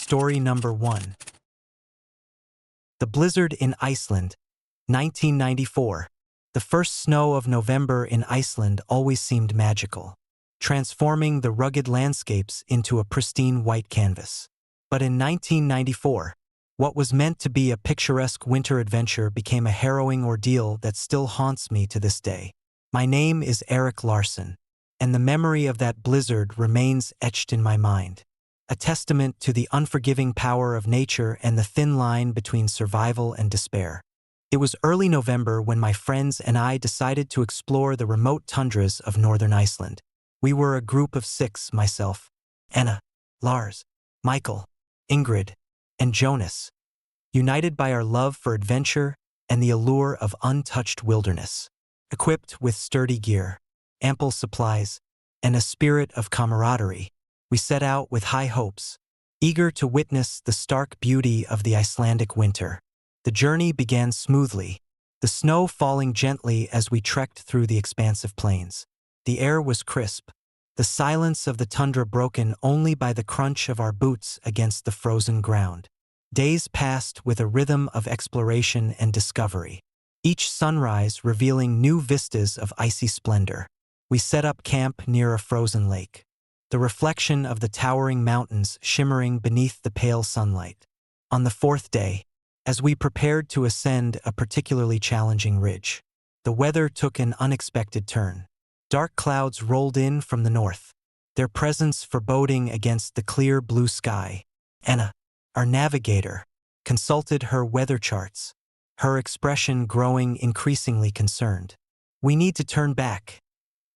Story number 1. The Blizzard in Iceland, 1994. The first snow of November in Iceland always seemed magical, transforming the rugged landscapes into a pristine white canvas. But in 1994, what was meant to be a picturesque winter adventure became a harrowing ordeal that still haunts me to this day. My name is Eric Larson, and the memory of that blizzard remains etched in my mind, a testament to the unforgiving power of nature and the thin line between survival and despair. It was early November when my friends and I decided to explore the remote tundras of northern Iceland. We were a group of 6: myself, Anna, Lars, Michael, Ingrid, and Jonas, united by our love for adventure and the allure of untouched wilderness. Equipped with sturdy gear, ample supplies, and a spirit of camaraderie, we set out with high hopes, eager to witness the stark beauty of the Icelandic winter. The journey began smoothly, the snow falling gently as we trekked through the expansive plains. The air was crisp, the silence of the tundra broken only by the crunch of our boots against the frozen ground. Days passed with a rhythm of exploration and discovery, each sunrise revealing new vistas of icy splendor. We set up camp near a frozen lake, the reflection of the towering mountains shimmering beneath the pale sunlight. On the 4th day, as we prepared to ascend a particularly challenging ridge, the weather took an unexpected turn. Dark clouds rolled in from the north, their presence foreboding against the clear blue sky. Anna, our navigator, consulted her weather charts, her expression growing increasingly concerned. "We need to turn back,"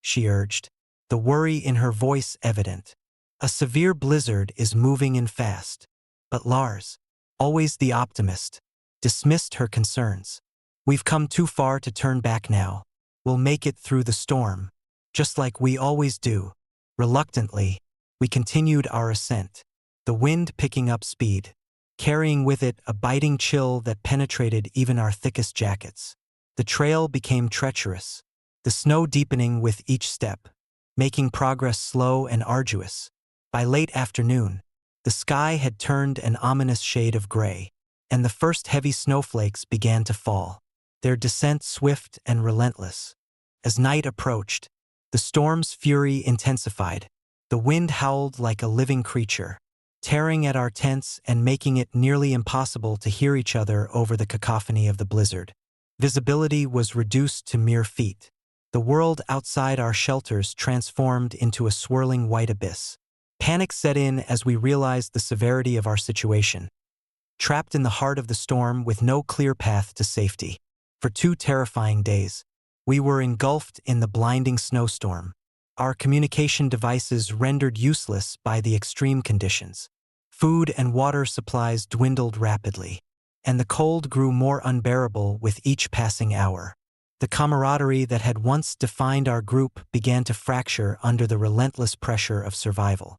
she urged, the worry in her voice evident. "A severe blizzard is moving in fast." But Lars, always the optimist, dismissed her concerns. "We've come too far to turn back now. We'll make it through the storm, just like we always do." Reluctantly, we continued our ascent, the wind picking up speed, carrying with it a biting chill that penetrated even our thickest jackets. The trail became treacherous, the snow deepening with each step, making progress slow and arduous. By late afternoon, the sky had turned an ominous shade of gray, and the first heavy snowflakes began to fall, their descent swift and relentless. As night approached, the storm's fury intensified. The wind howled like a living creature, tearing at our tents and making it nearly impossible to hear each other over the cacophony of the blizzard. Visibility was reduced to mere feet. The world outside our shelters transformed into a swirling white abyss. Panic set in as we realized the severity of our situation, trapped in the heart of the storm with no clear path to safety. For 2 terrifying days, we were engulfed in the blinding snowstorm, our communication devices rendered useless by the extreme conditions. Food and water supplies dwindled rapidly, and the cold grew more unbearable with each passing hour. The camaraderie that had once defined our group began to fracture under the relentless pressure of survival.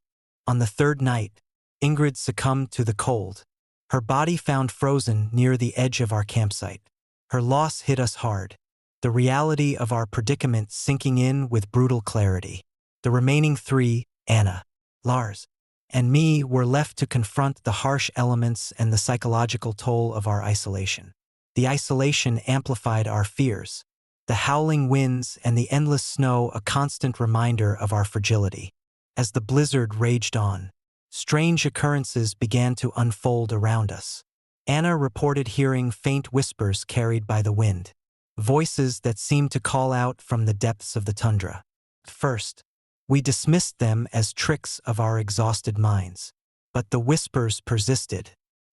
On the 3rd night, Ingrid succumbed to the cold, her body found frozen near the edge of our campsite. Her loss hit us hard, the reality of our predicament sinking in with brutal clarity. The remaining 3, Anna, Lars, and me, were left to confront the harsh elements and the psychological toll of our isolation. The isolation amplified our fears, the howling winds and the endless snow a constant reminder of our fragility. As the blizzard raged on, strange occurrences began to unfold around us. Anna reported hearing faint whispers carried by the wind, voices that seemed to call out from the depths of the tundra. At first, we dismissed them as tricks of our exhausted minds. But the whispers persisted,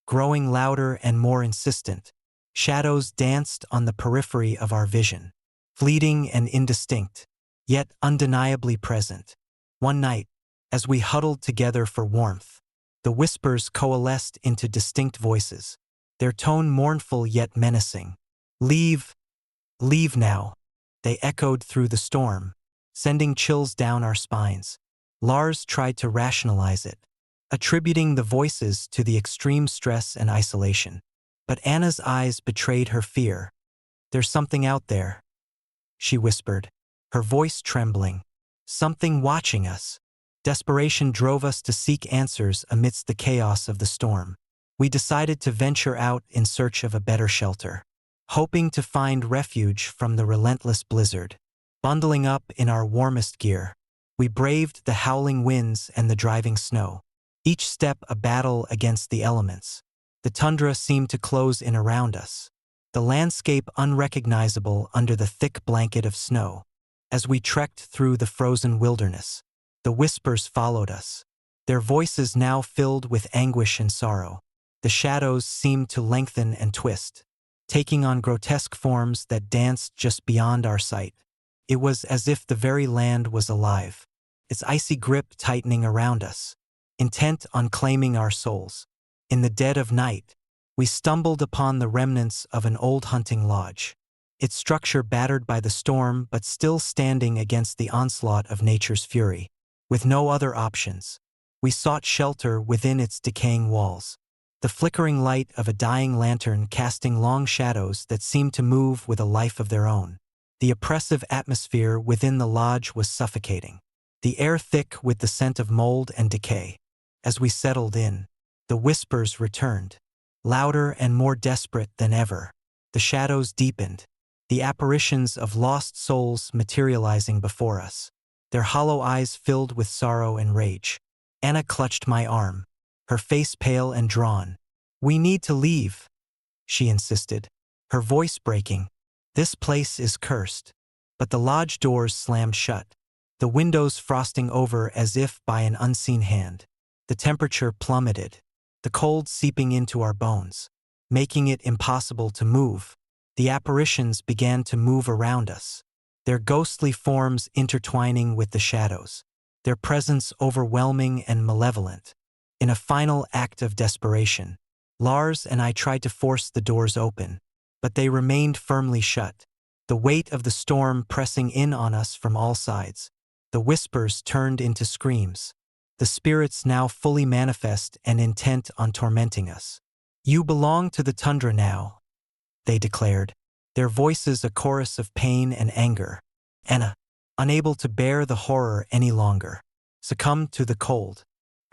growing louder and more insistent. Shadows danced on the periphery of our vision, fleeting and indistinct, yet undeniably present. One night, as we huddled together for warmth, the whispers coalesced into distinct voices, their tone mournful yet menacing. "Leave now," they echoed through the storm, sending chills down our spines. Lars tried to rationalize it, attributing the voices to the extreme stress and isolation. But Anna's eyes betrayed her fear. "There's something out there," she whispered, her voice trembling. "Something watching us." Desperation drove us to seek answers amidst the chaos of the storm. We decided to venture out in search of a better shelter, hoping to find refuge from the relentless blizzard. Bundling up in our warmest gear, we braved the howling winds and the driving snow, each step a battle against the elements. The tundra seemed to close in around us, the landscape unrecognizable under the thick blanket of snow. As we trekked through the frozen wilderness, the whispers followed us, their voices now filled with anguish and sorrow. The shadows seemed to lengthen and twist, taking on grotesque forms that danced just beyond our sight. It was as if the very land was alive, its icy grip tightening around us, intent on claiming our souls. In the dead of night, we stumbled upon the remnants of an old hunting lodge, its structure battered by the storm but still standing against the onslaught of nature's fury. With no other options, we sought shelter within its decaying walls, the flickering light of a dying lantern casting long shadows that seemed to move with a life of their own. The oppressive atmosphere within the lodge was suffocating, the air thick with the scent of mold and decay. As we settled in, the whispers returned, louder and more desperate than ever. The shadows deepened, the apparitions of lost souls materializing before us, their hollow eyes filled with sorrow and rage. Anna clutched my arm, her face pale and drawn. "We need to leave," she insisted, her voice breaking. "This place is cursed." But the lodge doors slammed shut, the windows frosting over as if by an unseen hand. The temperature plummeted, the cold seeping into our bones, making it impossible to move. The apparitions began to move around us, their ghostly forms intertwining with the shadows, their presence overwhelming and malevolent. In a final act of desperation, Lars and I tried to force the doors open, but they remained firmly shut, the weight of the storm pressing in on us from all sides. The whispers turned into screams, the spirits now fully manifest and intent on tormenting us. "You belong to the tundra now," they declared, their voices a chorus of pain and anger. Anna, unable to bear the horror any longer, succumbed to the cold.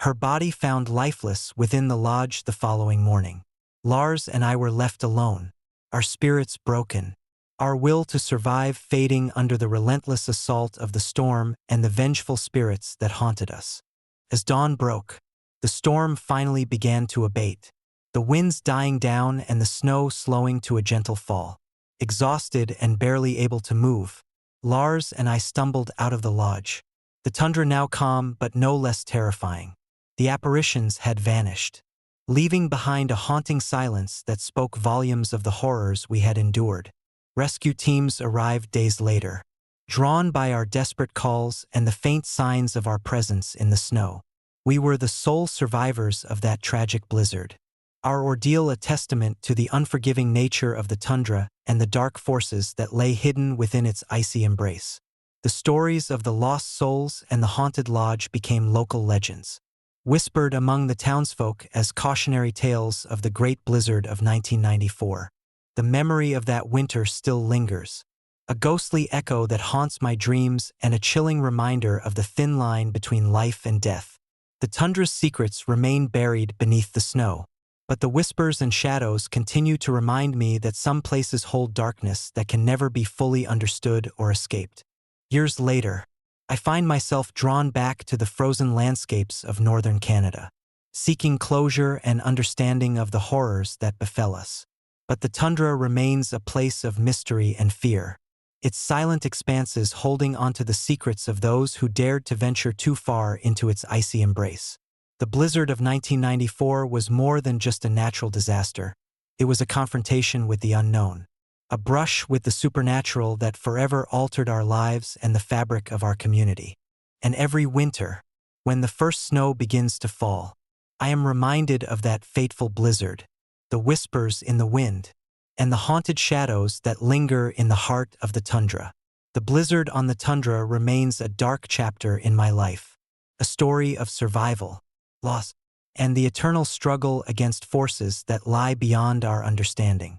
Her body found lifeless within the lodge the following morning. Lars and I were left alone, our spirits broken, our will to survive fading under the relentless assault of the storm and the vengeful spirits that haunted us. As dawn broke, the storm finally began to abate, the winds dying down and the snow slowing to a gentle fall. Exhausted and barely able to move, Lars and I stumbled out of the lodge, the tundra now calm but no less terrifying. The apparitions had vanished, leaving behind a haunting silence that spoke volumes of the horrors we had endured. Rescue teams arrived days later, drawn by our desperate calls and the faint signs of our presence in the snow. We were the sole survivors of that tragic blizzard, our ordeal a testament to the unforgiving nature of the tundra and the dark forces that lay hidden within its icy embrace. The stories of the lost souls and the haunted lodge became local legends, whispered among the townsfolk as cautionary tales of the great blizzard of 1994. The memory of that winter still lingers, a ghostly echo that haunts my dreams and a chilling reminder of the thin line between life and death. The tundra's secrets remain buried beneath the snow, but the whispers and shadows continue to remind me that some places hold darkness that can never be fully understood or escaped. Years later, I find myself drawn back to the frozen landscapes of northern Canada, seeking closure and understanding of the horrors that befell us. But the tundra remains a place of mystery and fear, its silent expanses holding onto the secrets of those who dared to venture too far into its icy embrace. The blizzard of 1994 was more than just a natural disaster. It was a confrontation with the unknown, a brush with the supernatural that forever altered our lives and the fabric of our community. And every winter, when the first snow begins to fall, I am reminded of that fateful blizzard, the whispers in the wind, and the haunted shadows that linger in the heart of the tundra. The blizzard on the tundra remains a dark chapter in my life, a story of survival, loss, and the eternal struggle against forces that lie beyond our understanding.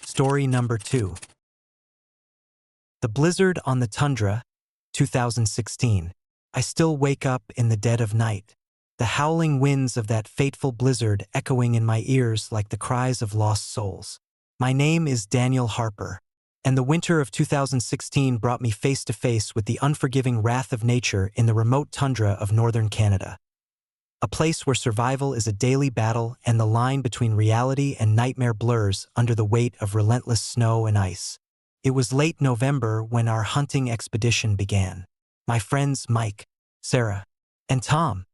Story number 2. The Blizzard on the Tundra, 2016. I still wake up in the dead of night, the howling winds of that fateful blizzard echoing in my ears like the cries of lost souls. My name is Daniel Harper, and the winter of 2016 brought me face to face with the unforgiving wrath of nature in the remote tundra of northern Canada. A place where survival is a daily battle and the line between reality and nightmare blurs under the weight of relentless snow and ice. It was late November when our hunting expedition began. My friends Mike, Sarah, and Tom,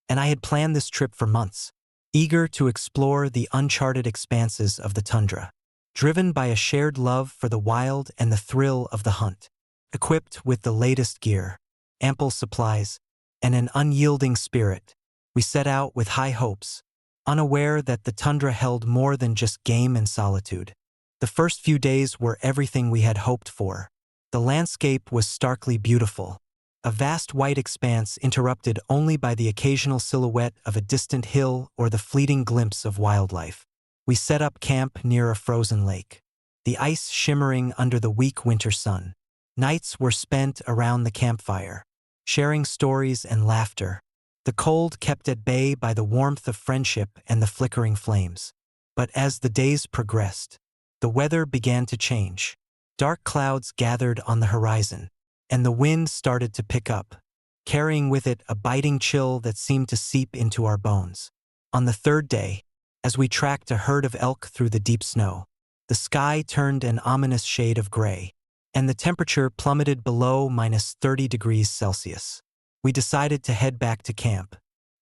and I had planned this trip for months, eager to explore the uncharted expanses of the tundra. Driven by a shared love for the wild and the thrill of the hunt. Equipped with the latest gear, ample supplies, and an unyielding spirit, we set out with high hopes, unaware that the tundra held more than just game and solitude. The first few days were everything we had hoped for. The landscape was starkly beautiful, a vast white expanse interrupted only by the occasional silhouette of a distant hill or the fleeting glimpse of wildlife. We set up camp near a frozen lake, the ice shimmering under the weak winter sun. Nights were spent around the campfire, sharing stories and laughter, the cold kept at bay by the warmth of friendship and the flickering flames. But as the days progressed, the weather began to change. Dark clouds gathered on the horizon, and the wind started to pick up, carrying with it a biting chill that seemed to seep into our bones. On the third day, as we tracked a herd of elk through the deep snow, the sky turned an ominous shade of gray, and the temperature plummeted below -30 degrees Celsius. We decided to head back to camp,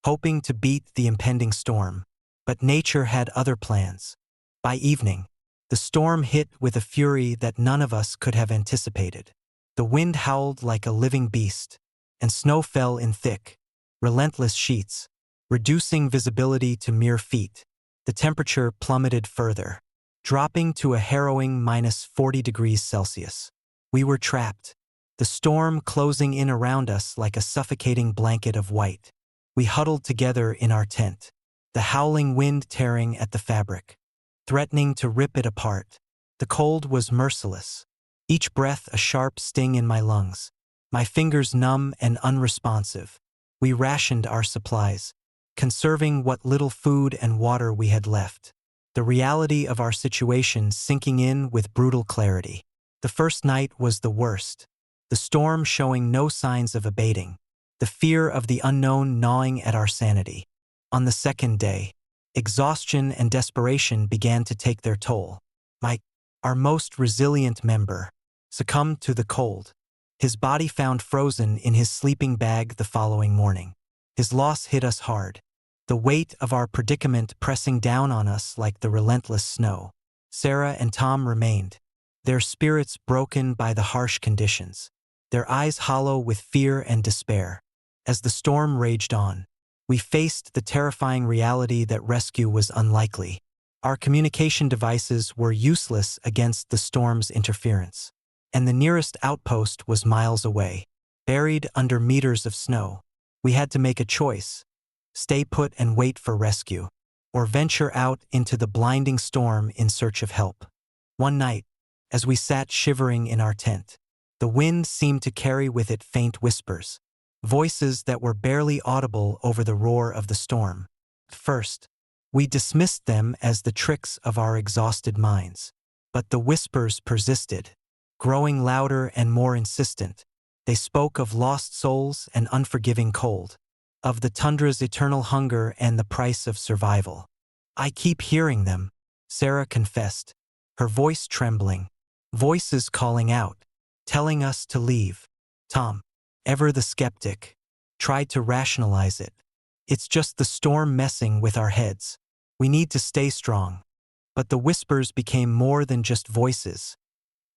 hoping to beat the impending storm, but nature had other plans. By evening, the storm hit with a fury that none of us could have anticipated. The wind howled like a living beast, and snow fell in thick, relentless sheets, reducing visibility to mere feet. The temperature plummeted further, dropping to a harrowing -40 degrees Celsius. We were trapped, the storm closing in around us like a suffocating blanket of white. We huddled together in our tent, the howling wind tearing at the fabric, threatening to rip it apart. The cold was merciless, each breath a sharp sting in my lungs, my fingers numb and unresponsive. We rationed our supplies, conserving what little food and water we had left, the reality of our situation sinking in with brutal clarity. The first night was the worst, the storm showing no signs of abating, the fear of the unknown gnawing at our sanity. On the second day, exhaustion and desperation began to take their toll. Mike, our most resilient member, succumbed to the cold, his body found frozen in his sleeping bag the following morning. His loss hit us hard, the weight of our predicament pressing down on us like the relentless snow. Sarah and Tom remained, their spirits broken by the harsh conditions, their eyes hollow with fear and despair. As the storm raged on, we faced the terrifying reality that rescue was unlikely. Our communication devices were useless against the storm's interference, and the nearest outpost was miles away, buried under meters of snow. We had to make a choice: stay put and wait for rescue, or venture out into the blinding storm in search of help. One night, as we sat shivering in our tent, the wind seemed to carry with it faint whispers, voices that were barely audible over the roar of the storm. First, we dismissed them as the tricks of our exhausted minds. But the whispers persisted, growing louder and more insistent. They spoke of lost souls and unforgiving cold, of the tundra's eternal hunger and the price of survival. "I keep hearing them," Sarah confessed, her voice trembling. Voices calling out, telling us to leave. Tom, ever the skeptic, tried to rationalize it. "It's just the storm messing with our heads. We need to stay strong." But the whispers became more than just voices.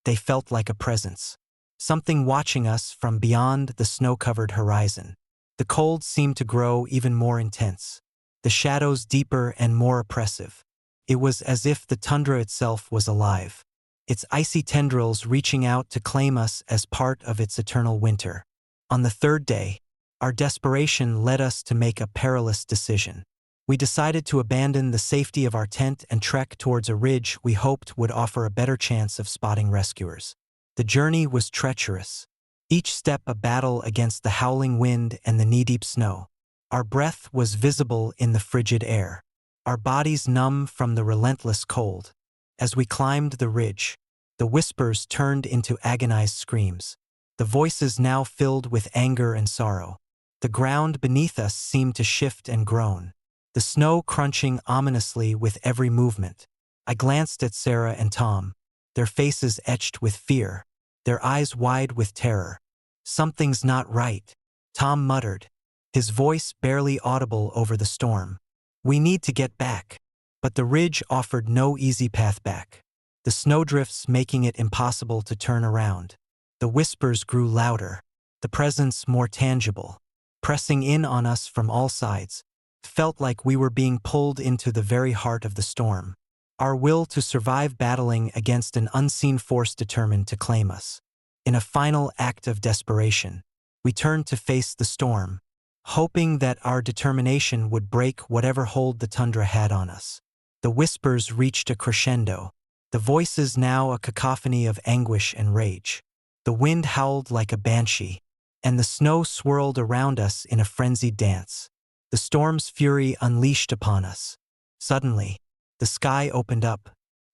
They felt like a presence, something watching us from beyond the snow-covered horizon. The cold seemed to grow even more intense, the shadows deeper and more oppressive. It was as if the tundra itself was alive, its icy tendrils reaching out to claim us as part of its eternal winter. On the third day, our desperation led us to make a perilous decision. We decided to abandon the safety of our tent and trek towards a ridge we hoped would offer a better chance of spotting rescuers. The journey was treacherous, each step a battle against the howling wind and the knee-deep snow. Our breath was visible in the frigid air, our bodies numb from the relentless cold. As we climbed the ridge, the whispers turned into agonized screams, the voices now filled with anger and sorrow. The ground beneath us seemed to shift and groan, the snow crunching ominously with every movement. I glanced at Sarah and Tom, their faces etched with fear, their eyes wide with terror. "Something's not right," Tom muttered, his voice barely audible over the storm. "We need to get back." But the ridge offered no easy path back, the snowdrifts making it impossible to turn around. The whispers grew louder, the presence more tangible, pressing in on us from all sides. It felt like we were being pulled into the very heart of the storm, our will to survive battling against an unseen force determined to claim us. In a final act of desperation, we turned to face the storm, hoping that our determination would break whatever hold the tundra had on us. The whispers reached a crescendo, the voices now a cacophony of anguish and rage. The wind howled like a banshee, and the snow swirled around us in a frenzied dance. The storm's fury unleashed upon us. Suddenly, the sky opened up,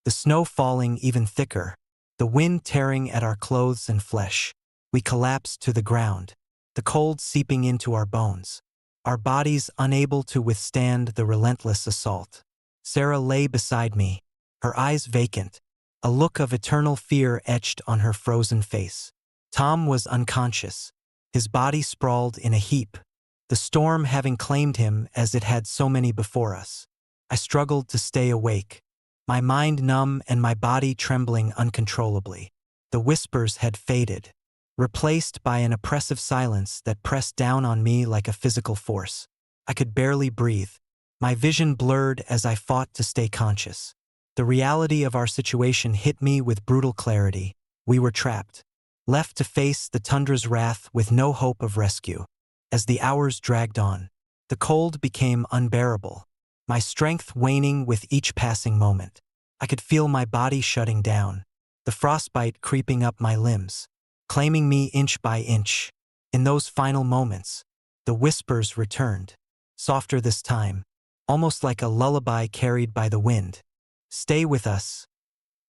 the snow falling even thicker, the wind tearing at our clothes and flesh. We collapsed to the ground, the cold seeping into our bones, our bodies unable to withstand the relentless assault. Sarah lay beside me, her eyes vacant, a look of eternal fear etched on her frozen face. Tom was unconscious, his body sprawled in a heap, the storm having claimed him as it had so many before us. I struggled to stay awake, my mind numb and my body trembling uncontrollably. The whispers had faded, replaced by an oppressive silence that pressed down on me like a physical force. I could barely breathe, my vision blurred as I fought to stay conscious. The reality of our situation hit me with brutal clarity. We were trapped, left to face the tundra's wrath with no hope of rescue. As the hours dragged on, the cold became unbearable, my strength waning with each passing moment. I could feel my body shutting down, the frostbite creeping up my limbs, claiming me inch by inch. In those final moments, the whispers returned, softer this time, almost like a lullaby carried by the wind. "Stay with us,"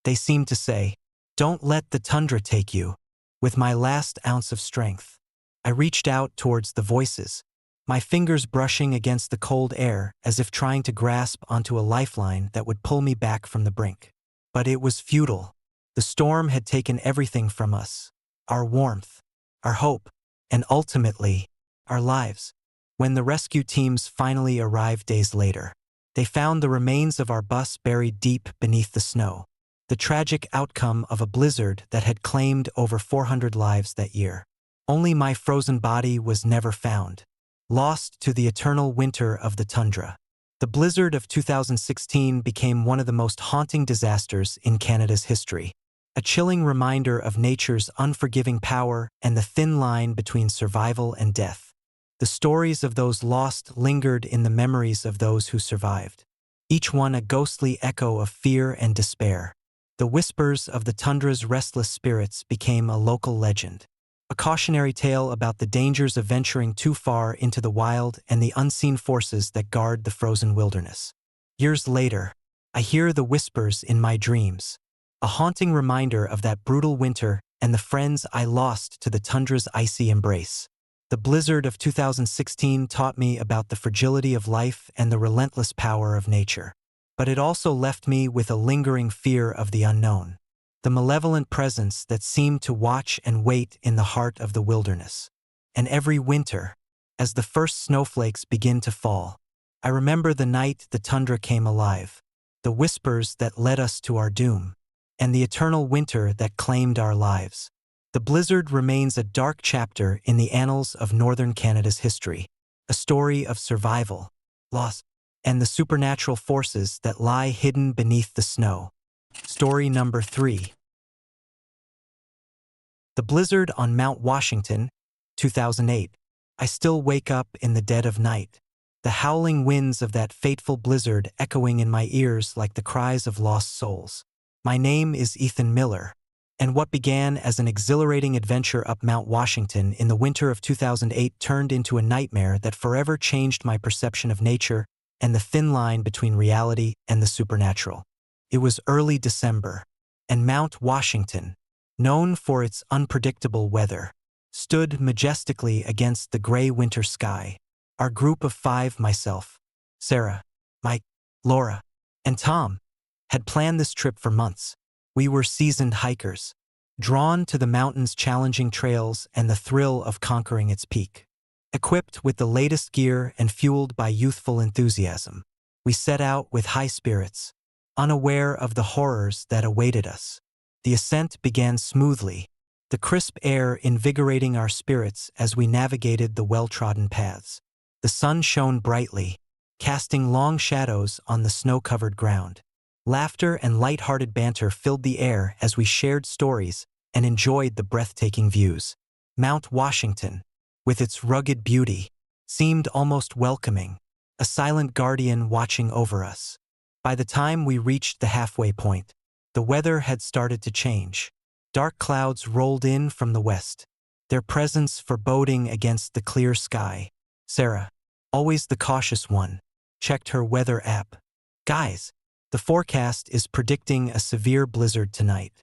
they seemed to say. "Don't let the tundra take you." With my last ounce of strength, I reached out towards the voices, my fingers brushing against the cold air as if trying to grasp onto a lifeline that would pull me back from the brink. But it was futile. The storm had taken everything from us, our warmth, our hope, and ultimately, our lives. When the rescue teams finally arrived days later, they found the remains of our bus buried deep beneath the snow, the tragic outcome of a blizzard that had claimed over 400 lives that year. Only my frozen body was never found, lost to the eternal winter of the tundra. The blizzard of 2016 became one of the most haunting disasters in Canada's history, a chilling reminder of nature's unforgiving power and the thin line between survival and death. The stories of those lost lingered in the memories of those who survived, each one a ghostly echo of fear and despair. The whispers of the tundra's restless spirits became a local legend, a cautionary tale about the dangers of venturing too far into the wild and the unseen forces that guard the frozen wilderness. Years later, I hear the whispers in my dreams, a haunting reminder of that brutal winter and the friends I lost to the tundra's icy embrace. The blizzard of 2016 taught me about the fragility of life and the relentless power of nature. But it also left me with a lingering fear of the unknown, the malevolent presence that seemed to watch and wait in the heart of the wilderness. And every winter, as the first snowflakes begin to fall, I remember the night the tundra came alive, the whispers that led us to our doom, and the eternal winter that claimed our lives. The blizzard remains a dark chapter in the annals of northern Canada's history, a story of survival, loss, and the supernatural forces that lie hidden beneath the snow. Story number 3. The blizzard on Mount Washington, 2008. I still wake up in the dead of night, the howling winds of that fateful blizzard echoing in my ears like the cries of lost souls. My name is Ethan Miller, And what began as an exhilarating adventure up Mount Washington in the winter of 2008 turned into a nightmare that forever changed my perception of nature and the thin line between reality and the supernatural. It was early December, and Mount Washington, known for its unpredictable weather, stood majestically against the gray winter sky. Our group of 5, myself, Sarah, Mike, Laura, and Tom, had planned this trip for months. We were seasoned hikers, drawn to the mountain's challenging trails and the thrill of conquering its peak. Equipped with the latest gear and fueled by youthful enthusiasm, we set out with high spirits, unaware of the horrors that awaited us. The ascent began smoothly, the crisp air invigorating our spirits as we navigated the well-trodden paths. The sun shone brightly, casting long shadows on the snow-covered ground. Laughter and light-hearted banter filled the air as we shared stories and enjoyed the breathtaking views. Mount Washington, with its rugged beauty, seemed almost welcoming, a silent guardian watching over us. By the time we reached the halfway point, the weather had started to change. Dark clouds rolled in from the west, their presence foreboding against the clear sky. Sarah, always the cautious one, checked her weather app. "Guys, the forecast is predicting a severe blizzard tonight.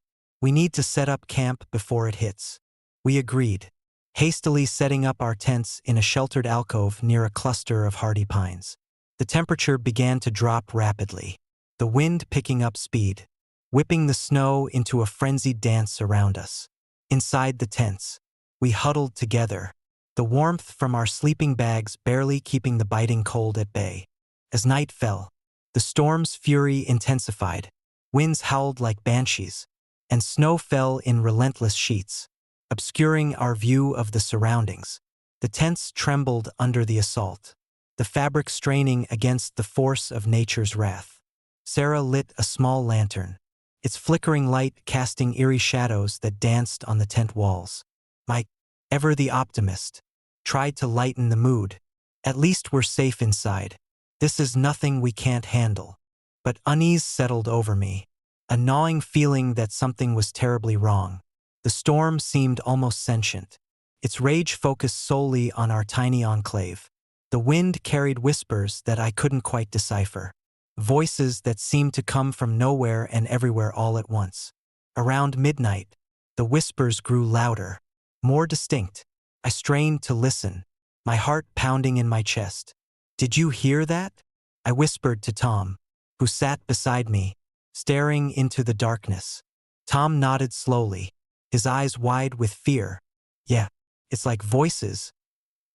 We need to set up camp before it hits." We agreed, hastily setting up our tents in a sheltered alcove near a cluster of hardy pines. The temperature began to drop rapidly, the wind picking up speed, whipping the snow into a frenzied dance around us. Inside the tents, we huddled together, the warmth from our sleeping bags barely keeping the biting cold at bay. As night fell, the storm's fury intensified, winds howled like banshees, and snow fell in relentless sheets, obscuring our view of the surroundings. The tents trembled under the assault, the fabric straining against the force of nature's wrath. Sarah lit a small lantern, its flickering light casting eerie shadows that danced on the tent walls. Mike, ever the optimist, tried to lighten the mood. "At least we're safe inside. This is nothing we can't handle." But unease settled over me, a gnawing feeling that something was terribly wrong. The storm seemed almost sentient, its rage focused solely on our tiny enclave. The wind carried whispers that I couldn't quite decipher, voices that seemed to come from nowhere and everywhere all at once. Around midnight, the whispers grew louder, more distinct. I strained to listen, my heart pounding in my chest. "Did you hear that?" I whispered to Tom, who sat beside me, staring into the darkness. Tom nodded slowly, his eyes wide with fear. "Yeah, it's like voices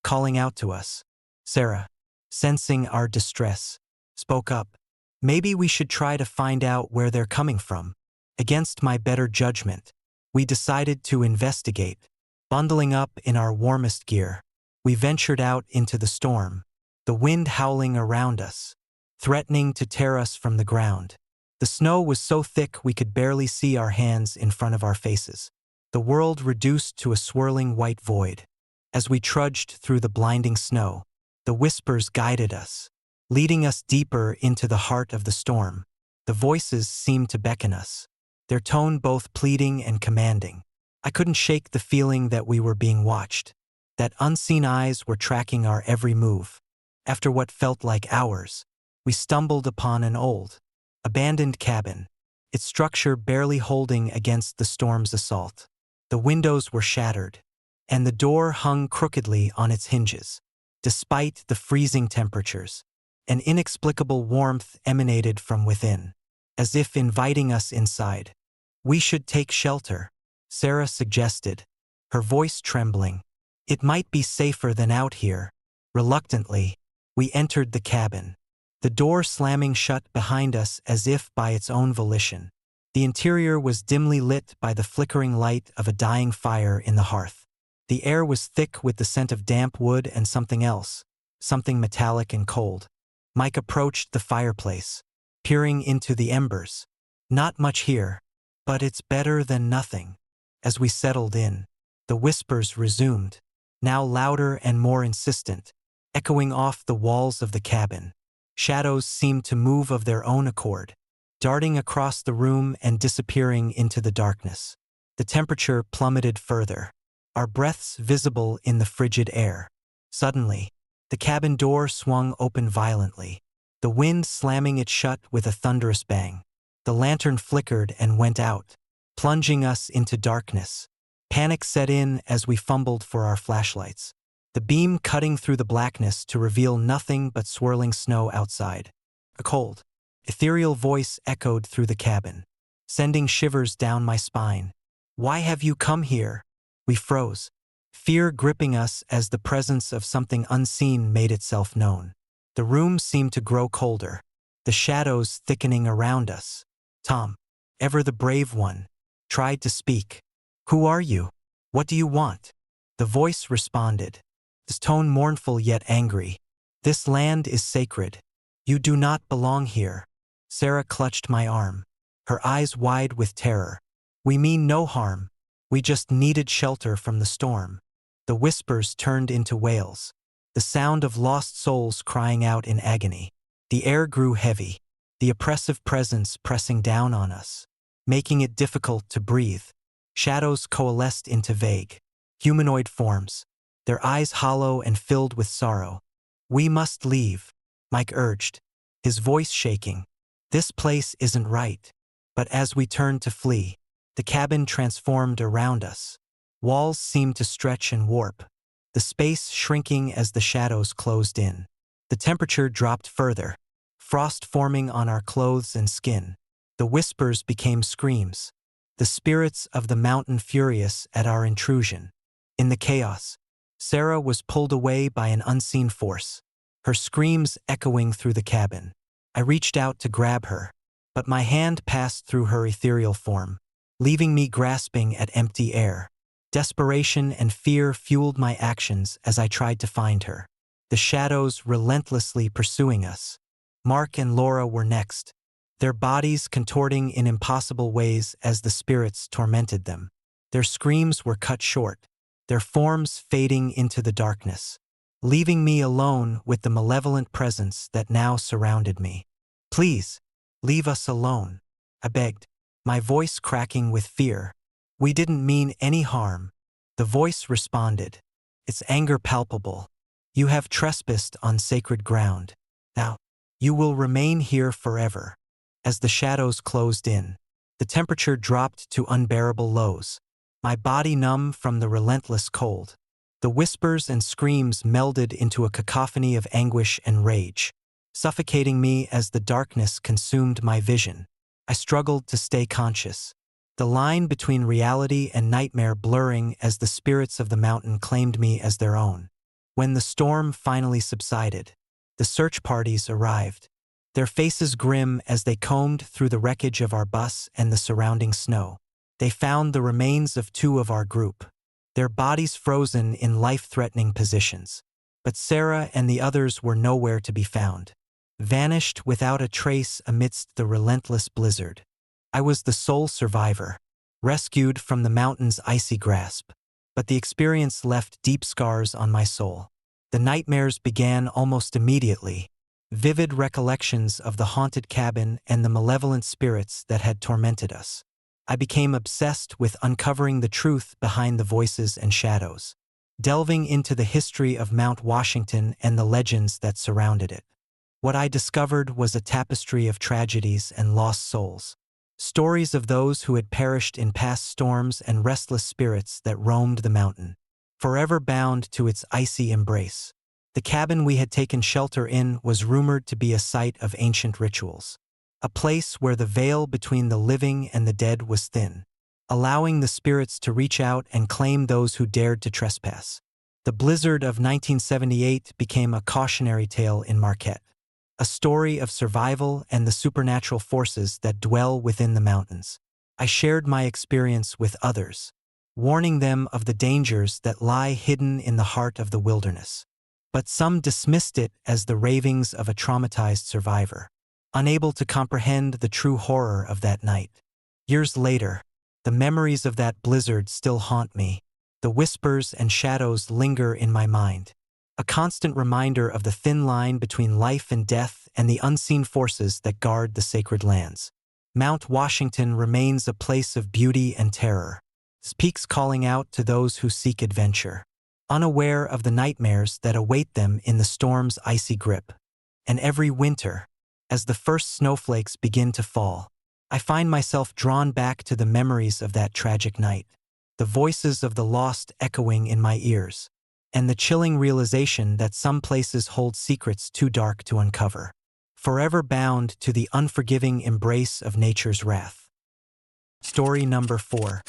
calling out to us." Sarah, sensing our distress, spoke up. "Maybe we should try to find out where they're coming from." Against my better judgment, we decided to investigate. Bundling up in our warmest gear, we ventured out into the storm, the wind howling around us, threatening to tear us from the ground. The snow was so thick we could barely see our hands in front of our faces, the world reduced to a swirling white void. As we trudged through the blinding snow, the whispers guided us, leading us deeper into the heart of the storm. The voices seemed to beckon us, their tone both pleading and commanding. I couldn't shake the feeling that we were being watched, that unseen eyes were tracking our every move. After what felt like hours, we stumbled upon an old, abandoned cabin, its structure barely holding against the storm's assault. The windows were shattered, and the door hung crookedly on its hinges. Despite the freezing temperatures, an inexplicable warmth emanated from within, as if inviting us inside. "We should take shelter," Sarah suggested, her voice trembling. "It might be safer than out here." Reluctantly, we entered the cabin, the door slamming shut behind us as if by its own volition. The interior was dimly lit by the flickering light of a dying fire in the hearth. The air was thick with the scent of damp wood and something else, something metallic and cold. Mike approached the fireplace, peering into the embers. "Not much here, but it's better than nothing." As we settled in, the whispers resumed, now louder and more insistent, echoing off the walls of the cabin. Shadows seemed to move of their own accord, darting across the room and disappearing into the darkness. The temperature plummeted further, our breaths visible in the frigid air. Suddenly, the cabin door swung open violently, the wind slamming it shut with a thunderous bang. The lantern flickered and went out, plunging us into darkness. Panic set in as we fumbled for our flashlights, the beam cutting through the blackness to reveal nothing but swirling snow outside. A cold, ethereal voice echoed through the cabin, sending shivers down my spine. "Why have you come here?" We froze, fear gripping us as the presence of something unseen made itself known. The room seemed to grow colder, the shadows thickening around us. Tom, ever the brave one, tried to speak. "Who are you? What do you want?" The voice responded, its tone mournful yet angry. "This land is sacred. You do not belong here." Sarah clutched my arm, her eyes wide with terror. "We mean no harm. We just needed shelter from the storm." The whispers turned into wails, the sound of lost souls crying out in agony. The air grew heavy, the oppressive presence pressing down on us, making it difficult to breathe. Shadows coalesced into vague, humanoid forms, their eyes hollow and filled with sorrow. "We must leave," Mike urged, his voice shaking. "This place isn't right." But as we turned to flee, the cabin transformed around us. Walls seemed to stretch and warp, the space shrinking as the shadows closed in. The temperature dropped further, frost forming on our clothes and skin. The whispers became screams, the spirits of the mountain furious at our intrusion. In the chaos, Sarah was pulled away by an unseen force, her screams echoing through the cabin. I reached out to grab her, but my hand passed through her ethereal form, leaving me grasping at empty air. Desperation and fear fueled my actions as I tried to find her, the shadows relentlessly pursuing us. Mark and Laura were next, their bodies contorting in impossible ways as the spirits tormented them. Their screams were cut short, their forms fading into the darkness, leaving me alone with the malevolent presence that now surrounded me. "Please, leave us alone," I begged, my voice cracking with fear. "We didn't mean any harm." The voice responded, its anger palpable. "You have trespassed on sacred ground. Now, you will remain here forever." As the shadows closed in, the temperature dropped to unbearable lows, my body numb from the relentless cold. The whispers and screams melded into a cacophony of anguish and rage, suffocating me as the darkness consumed my vision. I struggled to stay conscious, the line between reality and nightmare blurring as the spirits of the mountain claimed me as their own. When the storm finally subsided, the search parties arrived, their faces grim as they combed through the wreckage of our bus and the surrounding snow. They found the remains of 2 of our group, their bodies frozen in life-threatening positions. But Sarah and the others were nowhere to be found, vanished without a trace amidst the relentless blizzard. I was the sole survivor, rescued from the mountain's icy grasp, but the experience left deep scars on my soul. The nightmares began almost immediately, vivid recollections of the haunted cabin and the malevolent spirits that had tormented us. I became obsessed with uncovering the truth behind the voices and shadows, delving into the history of Mount Washington and the legends that surrounded it. What I discovered was a tapestry of tragedies and lost souls, stories of those who had perished in past storms and restless spirits that roamed the mountain, forever bound to its icy embrace. The cabin we had taken shelter in was rumored to be a site of ancient rituals, a place where the veil between the living and the dead was thin, allowing the spirits to reach out and claim those who dared to trespass. The blizzard of 1978 became a cautionary tale in Marquette, a story of survival and the supernatural forces that dwell within the mountains. I shared my experience with others, warning them of the dangers that lie hidden in the heart of the wilderness. But some dismissed it as the ravings of a traumatized survivor, unable to comprehend the true horror of that night. Years later, the memories of that blizzard still haunt me. The whispers and shadows linger in my mind, a constant reminder of the thin line between life and death and the unseen forces that guard the sacred lands. Mount Washington remains a place of beauty and terror, peaks calling out to those who seek adventure, unaware of the nightmares that await them in the storm's icy grip. And every winter, as the first snowflakes begin to fall, I find myself drawn back to the memories of that tragic night, the voices of the lost echoing in my ears, and the chilling realization that some places hold secrets too dark to uncover, forever bound to the unforgiving embrace of nature's wrath. Story number 4.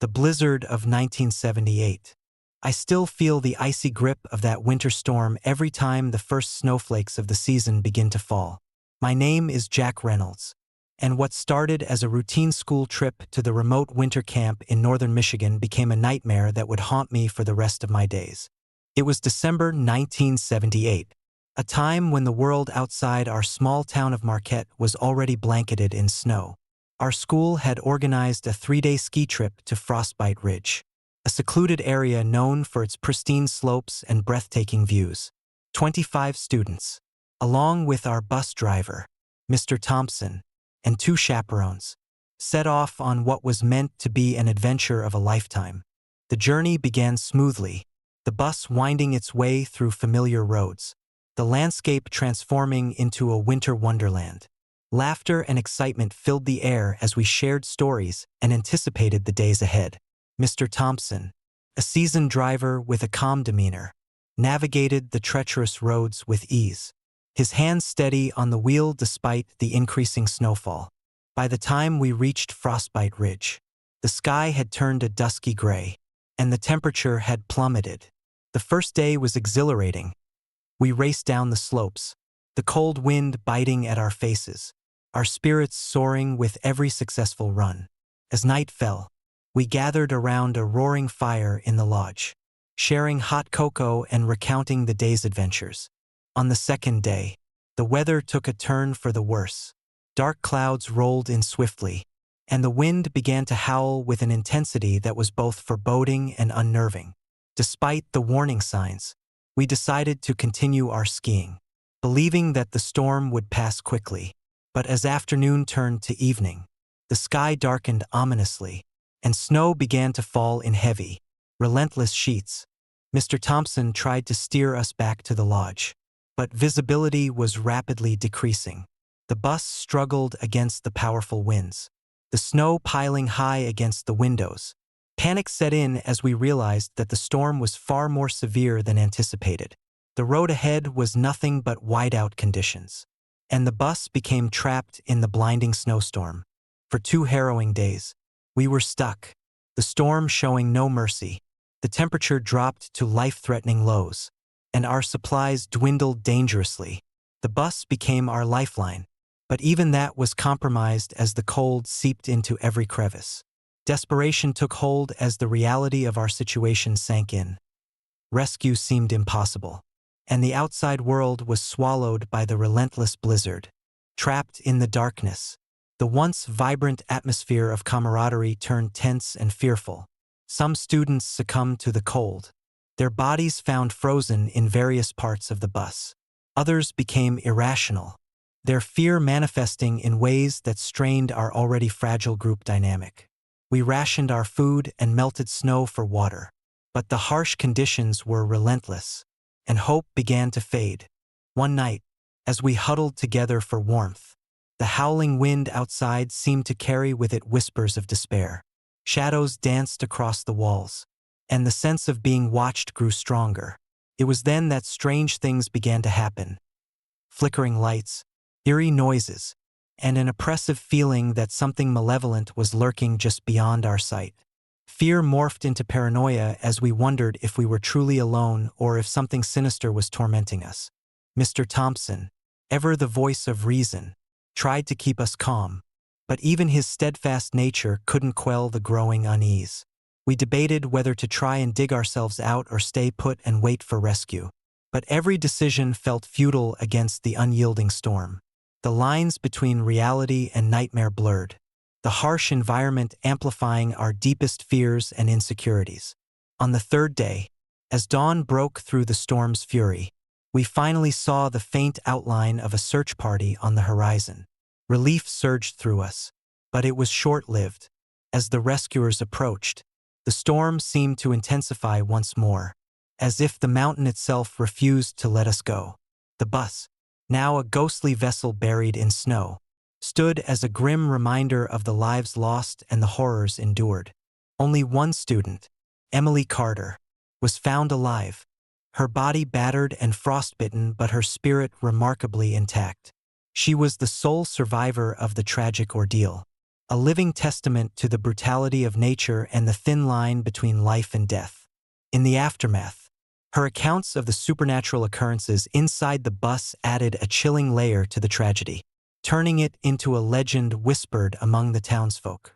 The blizzard of 1978. I still feel the icy grip of that winter storm every time the first snowflakes of the season begin to fall. My name is Jack Reynolds, and what started as a routine school trip to the remote winter camp in northern Michigan became a nightmare that would haunt me for the rest of my days. It was December 1978, a time when the world outside our small town of Marquette was already blanketed in snow. Our school had organized a 3-day ski trip to Frostbite Ridge, a secluded area known for its pristine slopes and breathtaking views. 25 students, along with our bus driver, Mr. Thompson, and 2 chaperones, set off on what was meant to be an adventure of a lifetime. The journey began smoothly, the bus winding its way through familiar roads, the landscape transforming into a winter wonderland. Laughter and excitement filled the air as we shared stories and anticipated the days ahead. Mr. Thompson, a seasoned driver with a calm demeanor, navigated the treacherous roads with ease, his hands steady on the wheel despite the increasing snowfall. By the time we reached Frostbite Ridge, the sky had turned a dusky gray, and the temperature had plummeted. The first day was exhilarating. We raced down the slopes, the cold wind biting at our faces, our spirits soaring with every successful run. As night fell, we gathered around a roaring fire in the lodge, sharing hot cocoa and recounting the day's adventures. On the second day, the weather took a turn for the worse. Dark clouds rolled in swiftly, and the wind began to howl with an intensity that was both foreboding and unnerving. Despite the warning signs, we decided to continue our skiing, believing that the storm would pass quickly. But as afternoon turned to evening, the sky darkened ominously, and snow began to fall in heavy, relentless sheets. Mr. Thompson tried to steer us back to the lodge, but visibility was rapidly decreasing. The bus struggled against the powerful winds, the snow piling high against the windows. Panic set in as we realized that the storm was far more severe than anticipated. The road ahead was nothing but whiteout conditions, and the bus became trapped in the blinding snowstorm. For 2 harrowing days, we were stuck, the storm showing no mercy. The temperature dropped to life-threatening lows, and our supplies dwindled dangerously. The bus became our lifeline, but even that was compromised as the cold seeped into every crevice. Desperation took hold as the reality of our situation sank in. Rescue seemed impossible, and the outside world was swallowed by the relentless blizzard. Trapped in the darkness, the once vibrant atmosphere of camaraderie turned tense and fearful. Some students succumbed to the cold, their bodies found frozen in various parts of the bus. Others became irrational, their fear manifesting in ways that strained our already fragile group dynamic. We rationed our food and melted snow for water, but the harsh conditions were relentless, and hope began to fade. One night, as we huddled together for warmth, the howling wind outside seemed to carry with it whispers of despair. Shadows danced across the walls, and the sense of being watched grew stronger. It was then that strange things began to happen. Flickering lights, eerie noises, and an oppressive feeling that something malevolent was lurking just beyond our sight. Fear morphed into paranoia as we wondered if we were truly alone or if something sinister was tormenting us. Mr. Thompson, ever the voice of reason, tried to keep us calm, but even his steadfast nature couldn't quell the growing unease. We debated whether to try and dig ourselves out or stay put and wait for rescue. But every decision felt futile against the unyielding storm. The lines between reality and nightmare blurred, the harsh environment amplifying our deepest fears and insecurities. On the third day, as dawn broke through the storm's fury, we finally saw the faint outline of a search party on the horizon. Relief surged through us, but it was short-lived. As the rescuers approached, the storm seemed to intensify once more, as if the mountain itself refused to let us go. The bus, now a ghostly vessel buried in snow, stood as a grim reminder of the lives lost and the horrors endured. Only one student, Emily Carter, was found alive, her body battered and frostbitten but her spirit remarkably intact. She was the sole survivor of the tragic ordeal, a living testament to the brutality of nature and the thin line between life and death. In the aftermath, her accounts of the supernatural occurrences inside the bus added a chilling layer to the tragedy, turning it into a legend whispered among the townsfolk.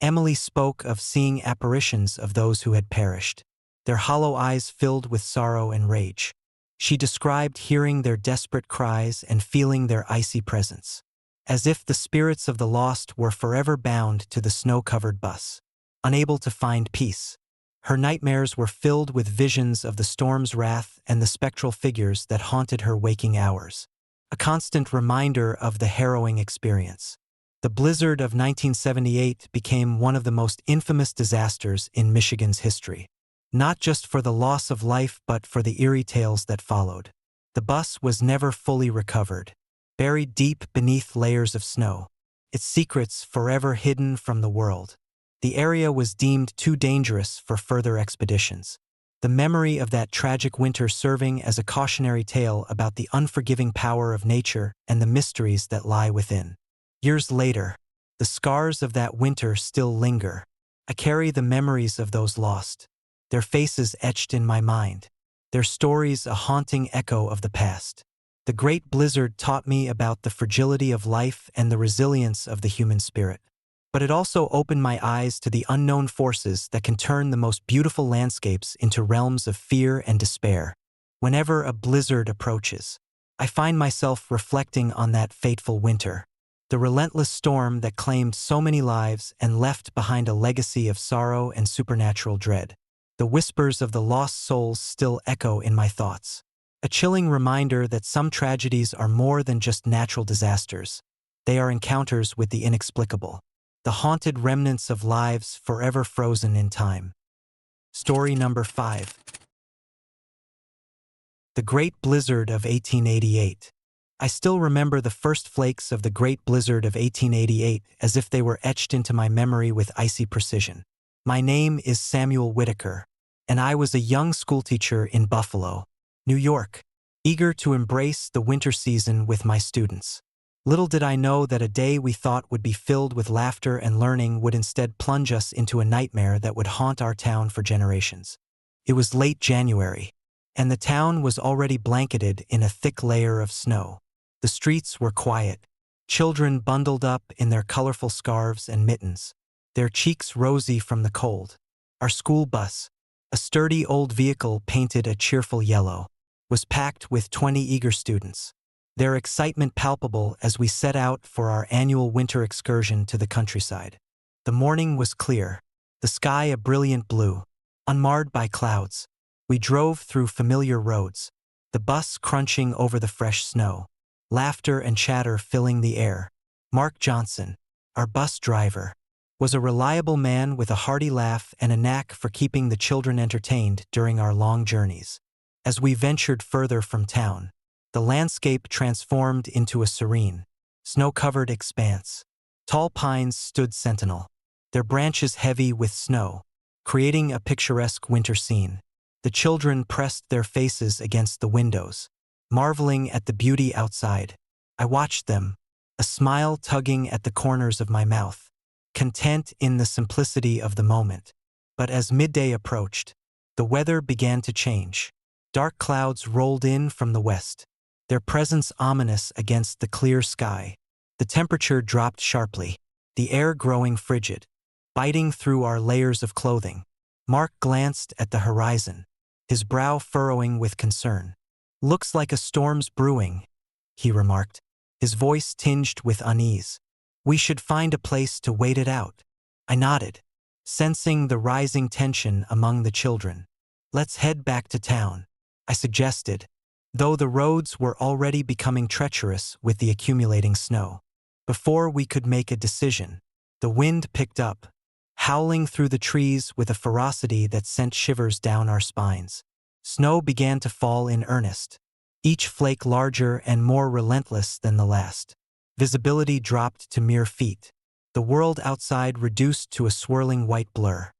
Emily spoke of seeing apparitions of those who had perished, their hollow eyes filled with sorrow and rage. She described hearing their desperate cries and feeling their icy presence, as if the spirits of the lost were forever bound to the snow-covered bus. Unable to find peace, her nightmares were filled with visions of the storm's wrath and the spectral figures that haunted her waking hours, a constant reminder of the harrowing experience. The blizzard of 1978 became one of the most infamous disasters in Michigan's history, not just for the loss of life but for the eerie tales that followed. The bus was never fully recovered, buried deep beneath layers of snow, its secrets forever hidden from the world. The area was deemed too dangerous for further expeditions, the memory of that tragic winter serving as a cautionary tale about the unforgiving power of nature and the mysteries that lie within. Years later, the scars of that winter still linger. I carry the memories of those lost, their faces etched in my mind, their stories a haunting echo of the past. The great blizzard taught me about the fragility of life and the resilience of the human spirit. But it also opened my eyes to the unknown forces that can turn the most beautiful landscapes into realms of fear and despair. Whenever a blizzard approaches, I find myself reflecting on that fateful winter, the relentless storm that claimed so many lives and left behind a legacy of sorrow and supernatural dread. The whispers of the lost souls still echo in my thoughts, a chilling reminder that some tragedies are more than just natural disasters. They are encounters with the inexplicable, the haunted remnants of lives forever frozen in time. Story number 5. The Great Blizzard of 1888. I still remember the first flakes of the Great Blizzard of 1888 as if they were etched into my memory with icy precision. My name is Samuel Whitaker, and I was a young schoolteacher in Buffalo, New York, eager to embrace the winter season with my students. Little did I know that a day we thought would be filled with laughter and learning would instead plunge us into a nightmare that would haunt our town for generations. It was late January, and the town was already blanketed in a thick layer of snow. The streets were quiet, children bundled up in their colorful scarves and mittens, their cheeks rosy from the cold. Our school bus, a sturdy old vehicle painted a cheerful yellow, was packed with 20 eager students, their excitement palpable as we set out for our annual winter excursion to the countryside. The morning was clear, the sky a brilliant blue, unmarred by clouds. We drove through familiar roads, the bus crunching over the fresh snow, laughter and chatter filling the air. Mark Johnson, our bus driver, was a reliable man with a hearty laugh and a knack for keeping the children entertained during our long journeys. As we ventured further from town, the landscape transformed into a serene, snow-covered expanse. Tall pines stood sentinel, their branches heavy with snow, creating a picturesque winter scene. The children pressed their faces against the windows, marveling at the beauty outside. I watched them, a smile tugging at the corners of my mouth, content in the simplicity of the moment. But as midday approached, the weather began to change. Dark clouds rolled in from the west, their presence ominous against the clear sky. The temperature dropped sharply, the air growing frigid, biting through our layers of clothing. Mark glanced at the horizon, his brow furrowing with concern. "Looks like a storm's brewing," he remarked, his voice tinged with unease. "We should find a place to wait it out." I nodded, sensing the rising tension among the children. "Let's head back to town," I suggested, though the roads were already becoming treacherous with the accumulating snow. Before we could make a decision, the wind picked up, howling through the trees with a ferocity that sent shivers down our spines. Snow began to fall in earnest, each flake larger and more relentless than the last. Visibility dropped to mere feet. The world outside reduced to a swirling white blur.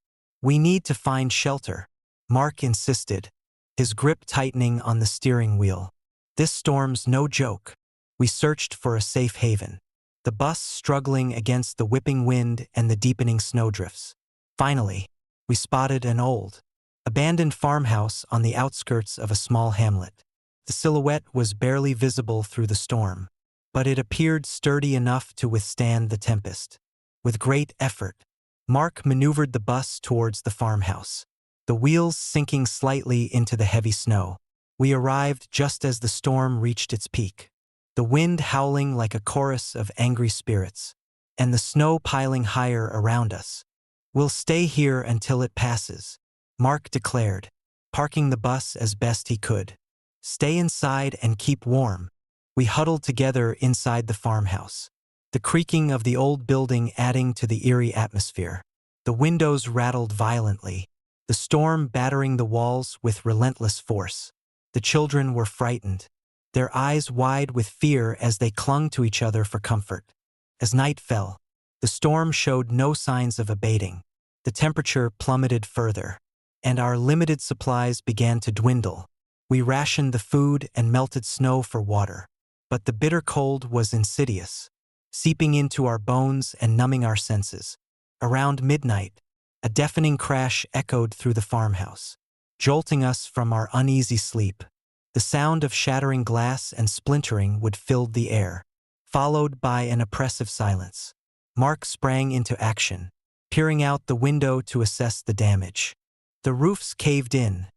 "We need to find shelter," Mark insisted, his grip tightening on the steering wheel. "This storm's no joke." We searched for a safe haven, the bus struggling against the whipping wind and the deepening snowdrifts. Finally, we spotted an old, abandoned farmhouse on the outskirts of a small hamlet. The silhouette was barely visible through the storm, but it appeared sturdy enough to withstand the tempest. With great effort, Mark maneuvered the bus towards the farmhouse, the wheels sinking slightly into the heavy snow. We arrived just as the storm reached its peak, the wind howling like a chorus of angry spirits, and the snow piling higher around us. "We'll stay here until it passes," Mark declared, parking the bus as best he could. "Stay inside and keep warm." We huddled together inside the farmhouse, the creaking of the old building adding to the eerie atmosphere. The windows rattled violently, the storm battering the walls with relentless force. The children were frightened, their eyes wide with fear as they clung to each other for comfort. As night fell, the storm showed no signs of abating. The temperature plummeted further, and our limited supplies began to dwindle. We rationed the food and melted snow for water, but the bitter cold was insidious, seeping into our bones and numbing our senses. Around midnight, a deafening crash echoed through the farmhouse, jolting us from our uneasy sleep. The sound of shattering glass and splintering would fill the air, followed by an oppressive silence. Mark sprang into action, peering out the window to assess the damage. "The roof's caved in,"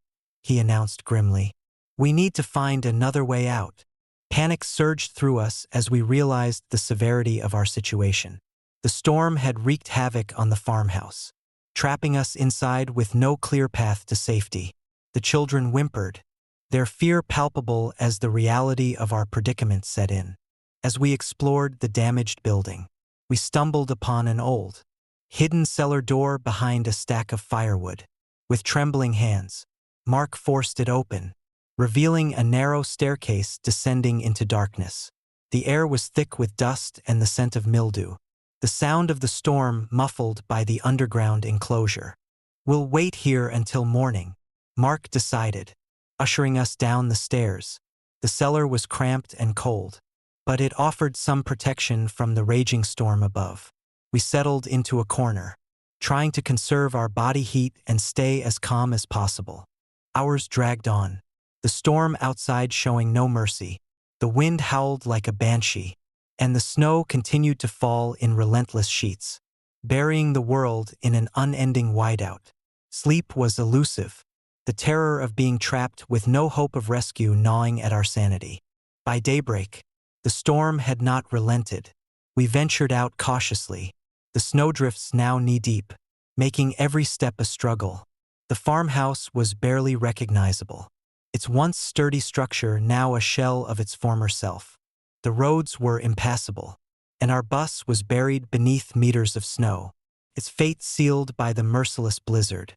he announced grimly. "We need to find another way out." Panic surged through us as we realized the severity of our situation. The storm had wreaked havoc on the farmhouse, trapping us inside with no clear path to safety. The children whimpered, their fear palpable as the reality of our predicament set in. As we explored the damaged building, we stumbled upon an old, hidden cellar door behind a stack of firewood. With trembling hands, Mark forced it open, revealing a narrow staircase descending into darkness. The air was thick with dust and the scent of mildew, the sound of the storm muffled by the underground enclosure. "We'll wait here until morning," Mark decided, ushering us down the stairs. The cellar was cramped and cold, but it offered some protection from the raging storm above. We settled into a corner, trying to conserve our body heat and stay as calm as possible. Hours dragged on, the storm outside showing no mercy. The wind howled like a banshee, and the snow continued to fall in relentless sheets, burying the world in an unending whiteout. Sleep was elusive, the terror of being trapped with no hope of rescue gnawing at our sanity. By daybreak, the storm had not relented. We ventured out cautiously, the snowdrifts now knee-deep, making every step a struggle. The farmhouse was barely recognizable, its once sturdy structure now a shell of its former self. The roads were impassable, and our bus was buried beneath meters of snow, its fate sealed by the merciless blizzard.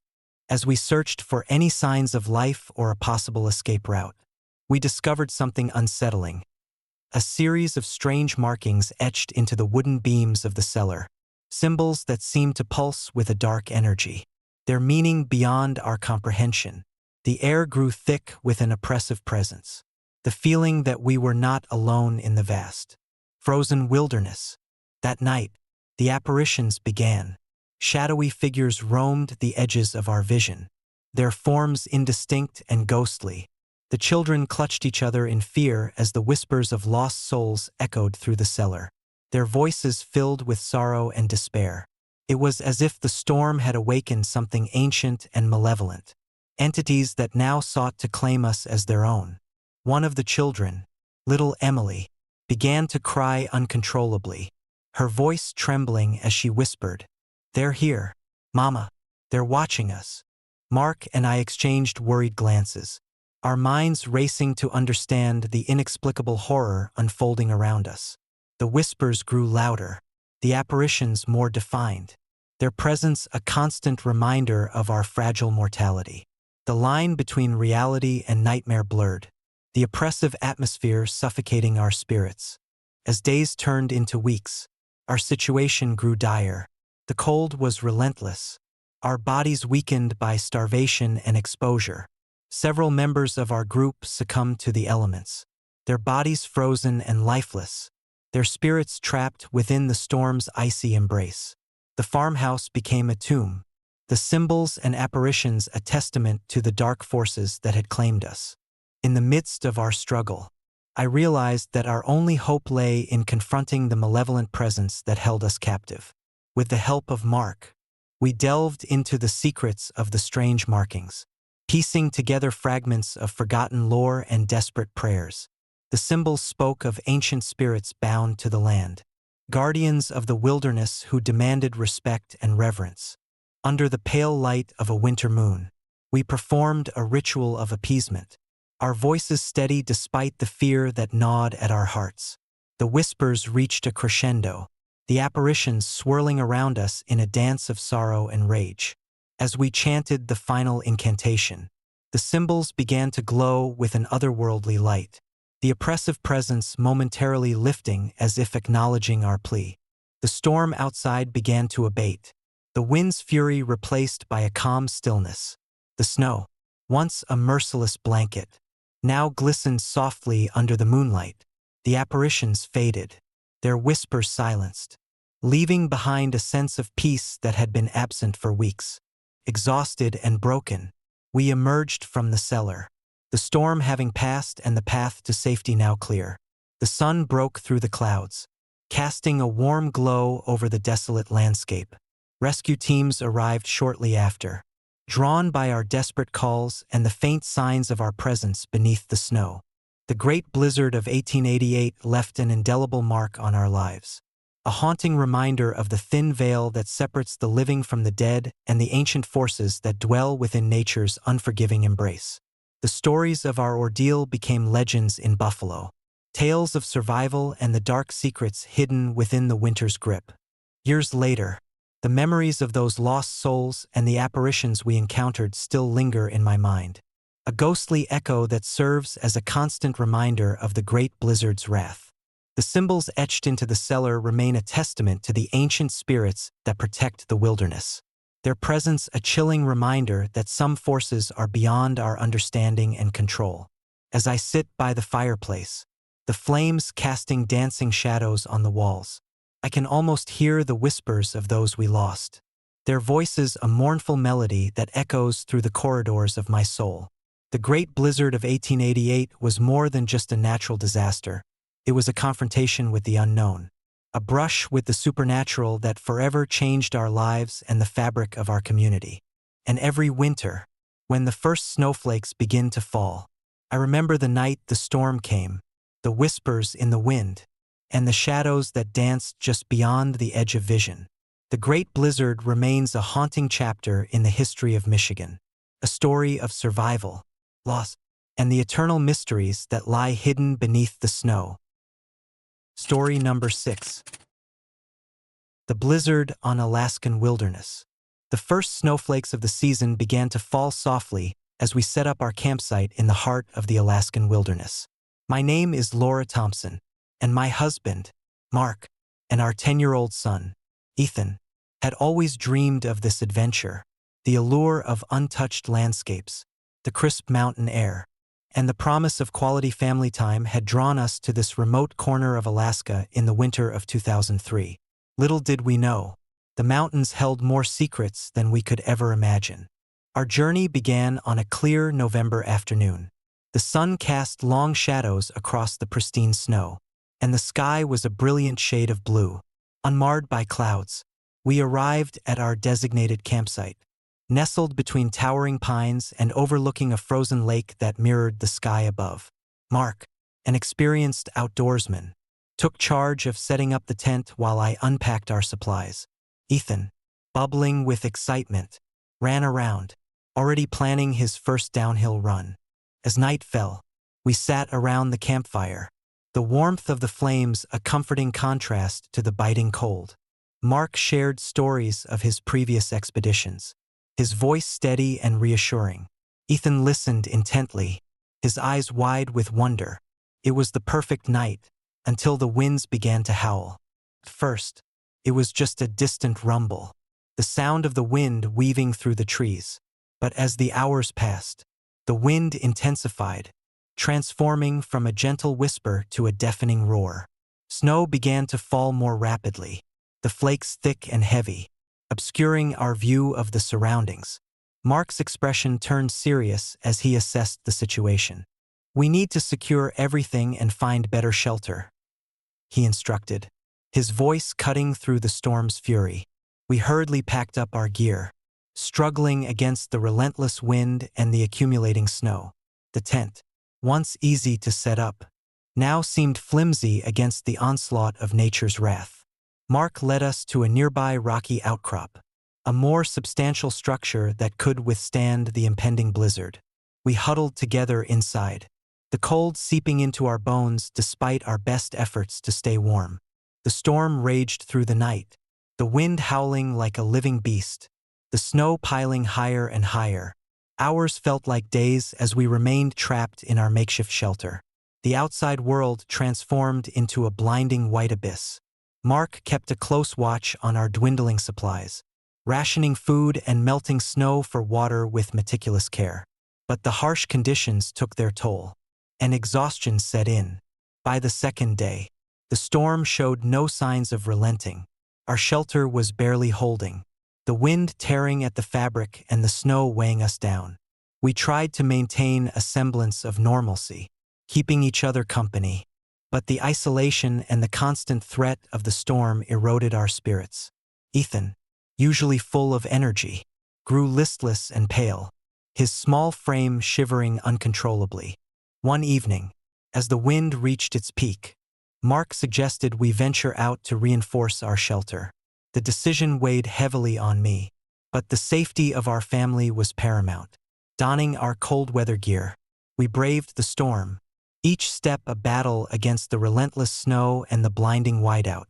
As we searched for any signs of life or a possible escape route, we discovered something unsettling. A series of strange markings etched into the wooden beams of the cellar, symbols that seemed to pulse with a dark energy, their meaning beyond our comprehension. The air grew thick with an oppressive presence, the feeling that we were not alone in the vast, frozen wilderness. That night, the apparitions began. Shadowy figures roamed the edges of our vision, their forms indistinct and ghostly. The children clutched each other in fear as the whispers of lost souls echoed through the cellar, their voices filled with sorrow and despair. It was as if the storm had awakened something ancient and malevolent, entities that now sought to claim us as their own. One of the children, little Emily, began to cry uncontrollably, her voice trembling as she whispered, "They're here, Mama. They're watching us." Mark and I exchanged worried glances, our minds racing to understand the inexplicable horror unfolding around us. The whispers grew louder, the apparitions more defined, their presence a constant reminder of our fragile mortality. The line between reality and nightmare blurred, the oppressive atmosphere suffocating our spirits. As days turned into weeks, our situation grew dire. The cold was relentless, our bodies weakened by starvation and exposure. Several members of our group succumbed to the elements, their bodies frozen and lifeless, their spirits trapped within the storm's icy embrace. The farmhouse became a tomb, the symbols and apparitions a testament to the dark forces that had claimed us. In the midst of our struggle, I realized that our only hope lay in confronting the malevolent presence that held us captive. With the help of Mark, we delved into the secrets of the strange markings, piecing together fragments of forgotten lore and desperate prayers. The symbols spoke of ancient spirits bound to the land, guardians of the wilderness who demanded respect and reverence. Under the pale light of a winter moon, we performed a ritual of appeasement, our voices steady despite the fear that gnawed at our hearts. The whispers reached a crescendo, the apparitions swirling around us in a dance of sorrow and rage. As we chanted the final incantation, the symbols began to glow with an otherworldly light, the oppressive presence momentarily lifting as if acknowledging our plea. The storm outside began to abate, the wind's fury replaced by a calm stillness. The snow, once a merciless blanket, now glistened softly under the moonlight. The apparitions faded, their whispers silenced, leaving behind a sense of peace that had been absent for weeks. Exhausted and broken, we emerged from the cellar, the storm having passed and the path to safety now clear. The sun broke through the clouds, casting a warm glow over the desolate landscape. Rescue teams arrived shortly after, drawn by our desperate calls and the faint signs of our presence beneath the snow. The great blizzard of 1888 left an indelible mark on our lives, a haunting reminder of the thin veil that separates the living from the dead and the ancient forces that dwell within nature's unforgiving embrace. The stories of our ordeal became legends in Buffalo, tales of survival and the dark secrets hidden within the winter's grip. Years later, the memories of those lost souls and the apparitions we encountered still linger in my mind, a ghostly echo that serves as a constant reminder of the great blizzard's wrath. The symbols etched into the cellar remain a testament to the ancient spirits that protect the wilderness, their presence a chilling reminder that some forces are beyond our understanding and control. As I sit by the fireplace, the flames casting dancing shadows on the walls, I can almost hear the whispers of those we lost, their voices a mournful melody that echoes through the corridors of my soul. The great blizzard of 1888 was more than just a natural disaster. It was a confrontation with the unknown, a brush with the supernatural that forever changed our lives and the fabric of our community. And every winter, when the first snowflakes begin to fall, I remember the night the storm came, the whispers in the wind, and the shadows that danced just beyond the edge of vision. The great blizzard remains a haunting chapter in the history of Michigan, a story of survival, loss, and the eternal mysteries that lie hidden beneath the snow. Story number 6. The blizzard on Alaskan wilderness. The first snowflakes of the season began to fall softly as we set up our campsite in the heart of the Alaskan wilderness. My name is Laura Thompson, and my husband, Mark, and our 10-year-old son, Ethan, had always dreamed of this adventure, the allure of untouched landscapes, the crisp mountain air, and the promise of quality family time had drawn us to this remote corner of Alaska in the winter of 2003. Little did we know, the mountains held more secrets than we could ever imagine. Our journey began on a clear November afternoon. The sun cast long shadows across the pristine snow, and the sky was a brilliant shade of blue, unmarred by clouds. We arrived at our designated campsite, nestled between towering pines and overlooking a frozen lake that mirrored the sky above. Mark, an experienced outdoorsman, took charge of setting up the tent while I unpacked our supplies. Ethan, bubbling with excitement, ran around, already planning his first downhill run. As night fell, we sat around the campfire, the warmth of the flames a comforting contrast to the biting cold. Mark shared stories of his previous expeditions, his voice steady and reassuring. Ethan listened intently, his eyes wide with wonder. It was the perfect night, until the winds began to howl. At first, it was just a distant rumble, the sound of the wind weaving through the trees. But as the hours passed, the wind intensified, transforming from a gentle whisper to a deafening roar. Snow began to fall more rapidly, the flakes thick and heavy, obscuring our view of the surroundings. Mark's expression turned serious as he assessed the situation. "We need to secure everything and find better shelter," he instructed, his voice cutting through the storm's fury. We hurriedly packed up our gear, struggling against the relentless wind and the accumulating snow. The tent, once easy to set up, now seemed flimsy against the onslaught of nature's wrath. Mark led us to a nearby rocky outcrop, a more substantial structure that could withstand the impending blizzard. We huddled together inside, the cold seeping into our bones despite our best efforts to stay warm. The storm raged through the night, the wind howling like a living beast, the snow piling higher and higher. Hours felt like days as we remained trapped in our makeshift shelter. The outside world transformed into a blinding white abyss. Mark kept a close watch on our dwindling supplies, rationing food and melting snow for water with meticulous care. But the harsh conditions took their toll, and exhaustion set in. By the second day, the storm showed no signs of relenting. Our shelter was barely holding, the wind tearing at the fabric and the snow weighing us down. We tried to maintain a semblance of normalcy, keeping each other company, but the isolation and the constant threat of the storm eroded our spirits. Ethan, usually full of energy, grew listless and pale, his small frame shivering uncontrollably. One evening, as the wind reached its peak, Mark suggested we venture out to reinforce our shelter. The decision weighed heavily on me, but the safety of our family was paramount. Donning our cold weather gear, we braved the storm, each step a battle against the relentless snow and the blinding whiteout.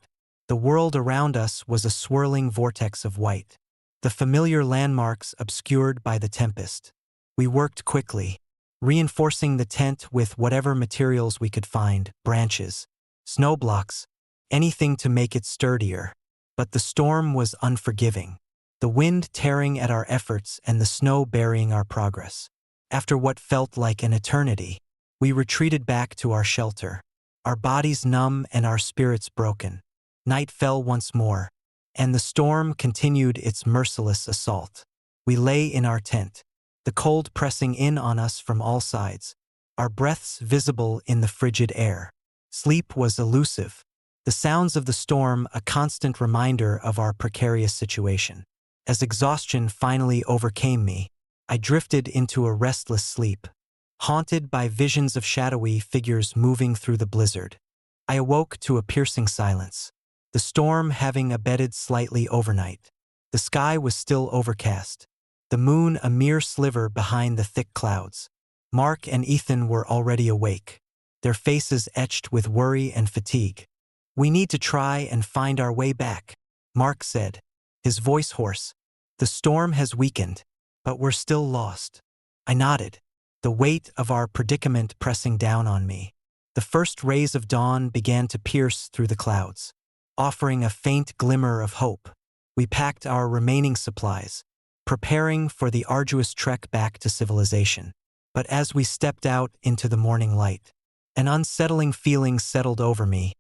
The world around us was a swirling vortex of white, the familiar landmarks obscured by the tempest. We worked quickly, reinforcing the tent with whatever materials we could find, branches, snow blocks, anything to make it sturdier. But the storm was unforgiving, the wind tearing at our efforts and the snow burying our progress. After what felt like an eternity, we retreated back to our shelter, our bodies numb and our spirits broken. Night fell once more, and the storm continued its merciless assault. We lay in our tent, the cold pressing in on us from all sides, our breaths visible in the frigid air. Sleep was elusive, the sounds of the storm a constant reminder of our precarious situation. As exhaustion finally overcame me, I drifted into a restless sleep, haunted by visions of shadowy figures moving through the blizzard. I awoke to a piercing silence, the storm having abated slightly overnight. The sky was still overcast, the moon a mere sliver behind the thick clouds. Mark and Ethan were already awake, their faces etched with worry and fatigue. "We need to try and find our way back," Mark said, his voice hoarse. "The storm has weakened, but we're still lost." I nodded, the weight of our predicament pressing down on me. The first rays of dawn began to pierce through the clouds, offering a faint glimmer of hope. We packed our remaining supplies, preparing for the arduous trek back to civilization. But as we stepped out into the morning light, an unsettling feeling settled over me,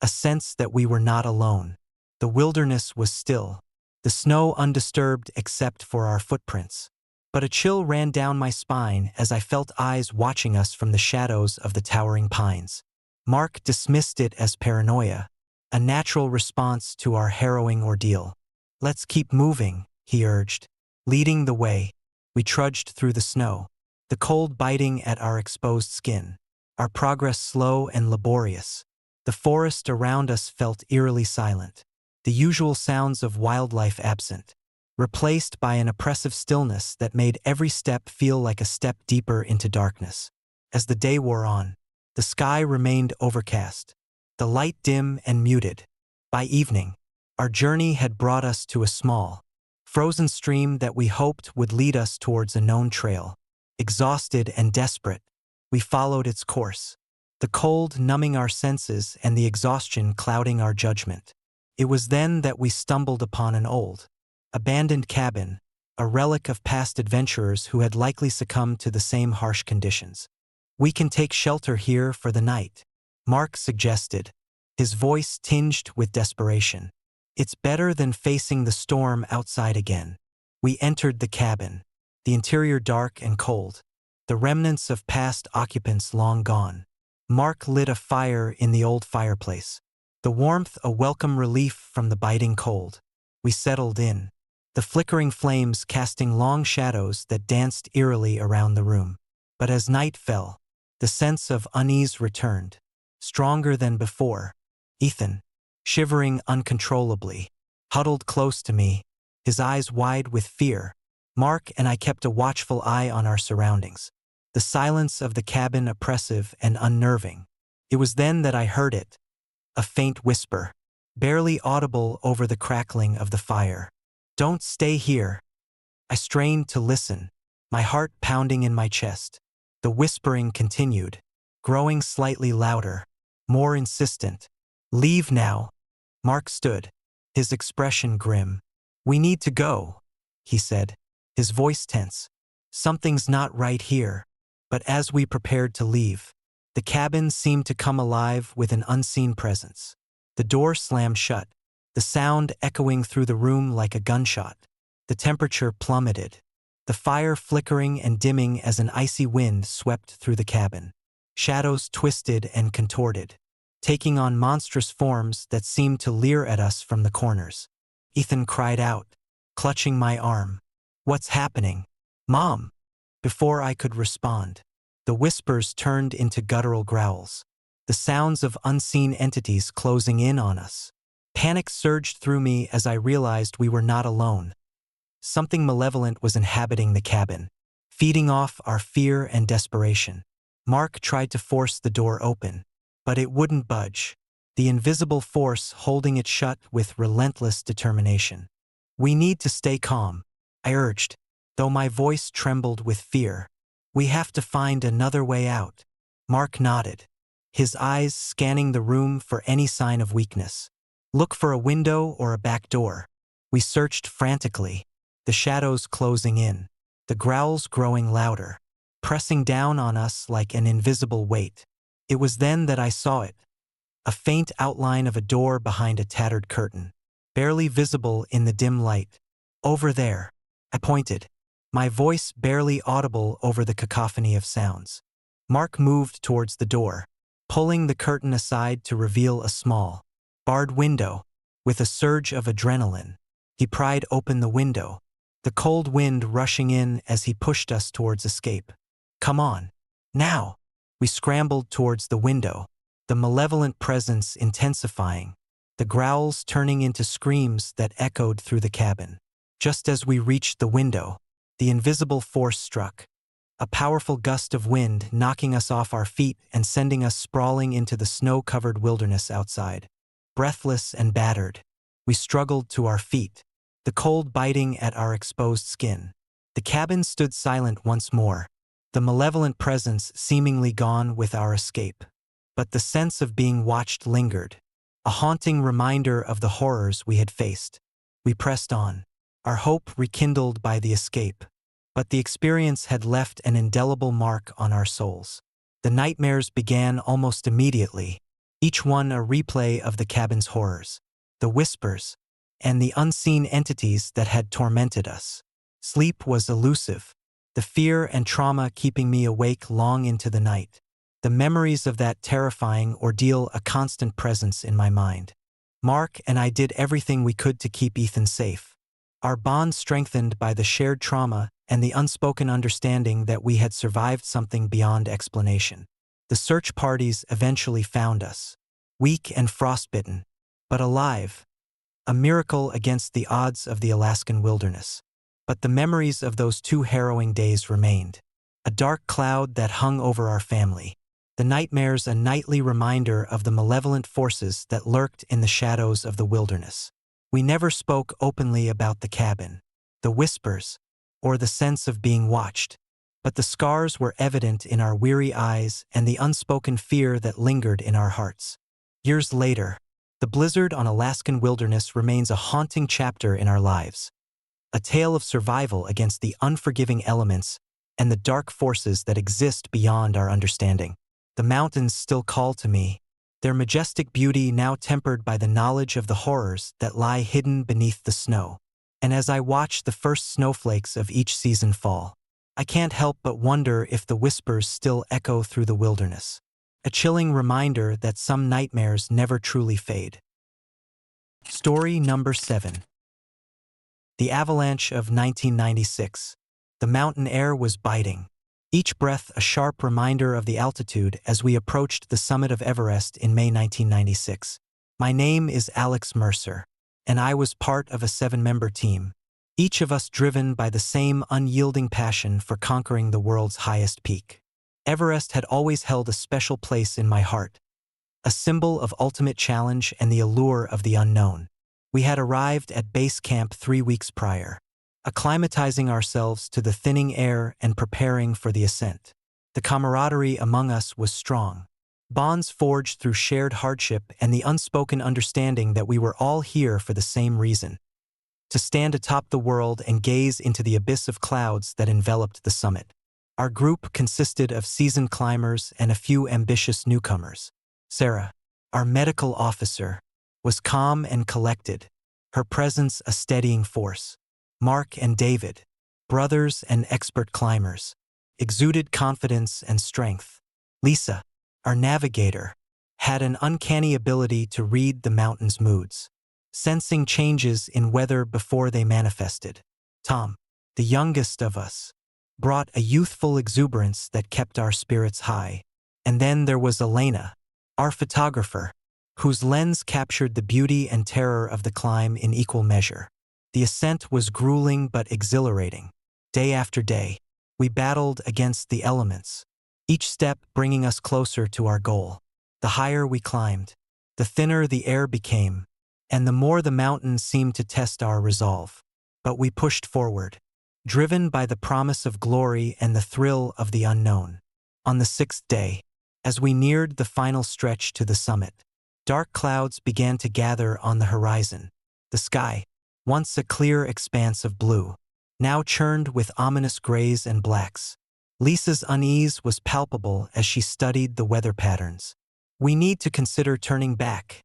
a sense that we were not alone. The wilderness was still, the snow undisturbed except for our footprints. But a chill ran down my spine as I felt eyes watching us from the shadows of the towering pines. Mark dismissed it as paranoia, a natural response to our harrowing ordeal. "Let's keep moving," he urged. Leading the way, we trudged through the snow, the cold biting at our exposed skin, our progress slow and laborious. The forest around us felt eerily silent, the usual sounds of wildlife absent, replaced by an oppressive stillness that made every step feel like a step deeper into darkness. As the day wore on, the sky remained overcast, the light dim and muted. By evening, Our journey had brought us to a small, frozen stream that we hoped would lead us towards a known trail. Exhausted and desperate, we followed its course, the cold numbing our senses and the exhaustion clouding our judgment. It was then that we stumbled upon an old, abandoned cabin, a relic of past adventurers who had likely succumbed to the same harsh conditions. "We can take shelter here for the night," Mark suggested, his voice tinged with desperation. "It's better than facing the storm outside again." We entered the cabin, the interior dark and cold, the remnants of past occupants long gone. Mark lit a fire in the old fireplace, the warmth a welcome relief from the biting cold. We settled in, the flickering flames casting long shadows that danced eerily around the room. But as night fell, the sense of unease returned, stronger than before. Ethan, shivering uncontrollably, huddled close to me, his eyes wide with fear. Mark and I kept a watchful eye on our surroundings, the silence of the cabin oppressive and unnerving. It was then that I heard it, a faint whisper, barely audible over the crackling of the fire. "Don't stay here." I strained to listen, my heart pounding in my chest. The whispering continued, growing slightly louder, more insistent. "Leave now." Mark stood, his expression grim. "We need to go," he said, his voice tense. "Something's not right here." But as we prepared to leave, the cabin seemed to come alive with an unseen presence. The door slammed shut, the sound echoing through the room like a gunshot. The temperature plummeted, the fire flickering and dimming as an icy wind swept through the cabin. Shadows twisted and contorted, taking on monstrous forms that seemed to leer at us from the corners. Ethan cried out, clutching my arm. "What's happening, Mom?" Before I could respond, the whispers turned into guttural growls, the sounds of unseen entities closing in on us. Panic surged through me as I realized we were not alone. Something malevolent was inhabiting the cabin, feeding off our fear and desperation. Mark tried to force the door open, but it wouldn't budge, the invisible force holding it shut with relentless determination. "We need to stay calm," I urged, though my voice trembled with fear. "We have to find another way out." Mark nodded, his eyes scanning the room for any sign of weakness. "Look for a window or a back door." We searched frantically, the shadows closing in, the growls growing louder, pressing down on us like an invisible weight. It was then that I saw it, a faint outline of a door behind a tattered curtain, barely visible in the dim light. "Over there," I pointed, my voice barely audible over the cacophony of sounds. Mark moved towards the door, pulling the curtain aside to reveal a small, barred window. With a surge of adrenaline, he pried open the window, the cold wind rushing in as he pushed us towards escape. "Come on, now!" We scrambled towards the window, the malevolent presence intensifying, the growls turning into screams that echoed through the cabin. Just as we reached the window, the invisible force struck, a powerful gust of wind knocking us off our feet and sending us sprawling into the snow-covered wilderness outside. Breathless and battered, we struggled to our feet, the cold biting at our exposed skin. The cabin stood silent once more, the malevolent presence seemingly gone with our escape. But the sense of being watched lingered, a haunting reminder of the horrors we had faced. We pressed on, our hope rekindled by the escape. But the experience had left an indelible mark on our souls. The nightmares began almost immediately, each one a replay of the cabin's horrors, the whispers, and the unseen entities that had tormented us. Sleep was elusive, the fear and trauma keeping me awake long into the night. The memories of that terrifying ordeal a constant presence in my mind. Mark and I did everything we could to keep Ethan safe, our bond strengthened by the shared trauma and the unspoken understanding that we had survived something beyond explanation. The search parties eventually found us, weak and frostbitten, but alive, a miracle against the odds of the Alaskan wilderness. But the memories of those 2 harrowing days remained, a dark cloud that hung over our family, the nightmares a nightly reminder of the malevolent forces that lurked in the shadows of the wilderness. We never spoke openly about the cabin, the whispers, or the sense of being watched, but the scars were evident in our weary eyes and the unspoken fear that lingered in our hearts. Years later, the blizzard on Alaskan wilderness remains a haunting chapter in our lives, a tale of survival against the unforgiving elements and the dark forces that exist beyond our understanding. The mountains still call to me, their majestic beauty now tempered by the knowledge of the horrors that lie hidden beneath the snow. And as I watch the first snowflakes of each season fall, I can't help but wonder if the whispers still echo through the wilderness, a chilling reminder that some nightmares never truly fade. Story number 7. The avalanche of 1996. The mountain air was biting, each breath a sharp reminder of the altitude as we approached the summit of Everest in May 1996. My name is Alex Mercer, and I was part of a 7-member team, each of us driven by the same unyielding passion for conquering the world's highest peak. Everest had always held a special place in my heart, a symbol of ultimate challenge and the allure of the unknown. We had arrived at base camp 3 weeks prior, acclimatizing ourselves to the thinning air and preparing for the ascent. The camaraderie among us was strong, bonds forged through shared hardship and the unspoken understanding that we were all here for the same reason: to stand atop the world and gaze into the abyss of clouds that enveloped the summit. Our group consisted of seasoned climbers and a few ambitious newcomers. Sarah, our medical officer, was calm and collected, her presence a steadying force. Mark and David, brothers and expert climbers, exuded confidence and strength. Lisa, our navigator, had an uncanny ability to read the mountain's moods, sensing changes in weather before they manifested. Tom, the youngest of us, brought a youthful exuberance that kept our spirits high. And then there was Elena, our photographer, whose lens captured the beauty and terror of the climb in equal measure. The ascent was grueling but exhilarating. Day after day, we battled against the elements, each step bringing us closer to our goal. The higher we climbed, the thinner the air became, and the more the mountains seemed to test our resolve. But we pushed forward, driven by the promise of glory and the thrill of the unknown. On the 6th day, as we neared the final stretch to the summit, dark clouds began to gather on the horizon. The sky, once a clear expanse of blue, now churned with ominous grays and blacks. Lisa's unease was palpable as she studied the weather patterns. "We need to consider turning back,"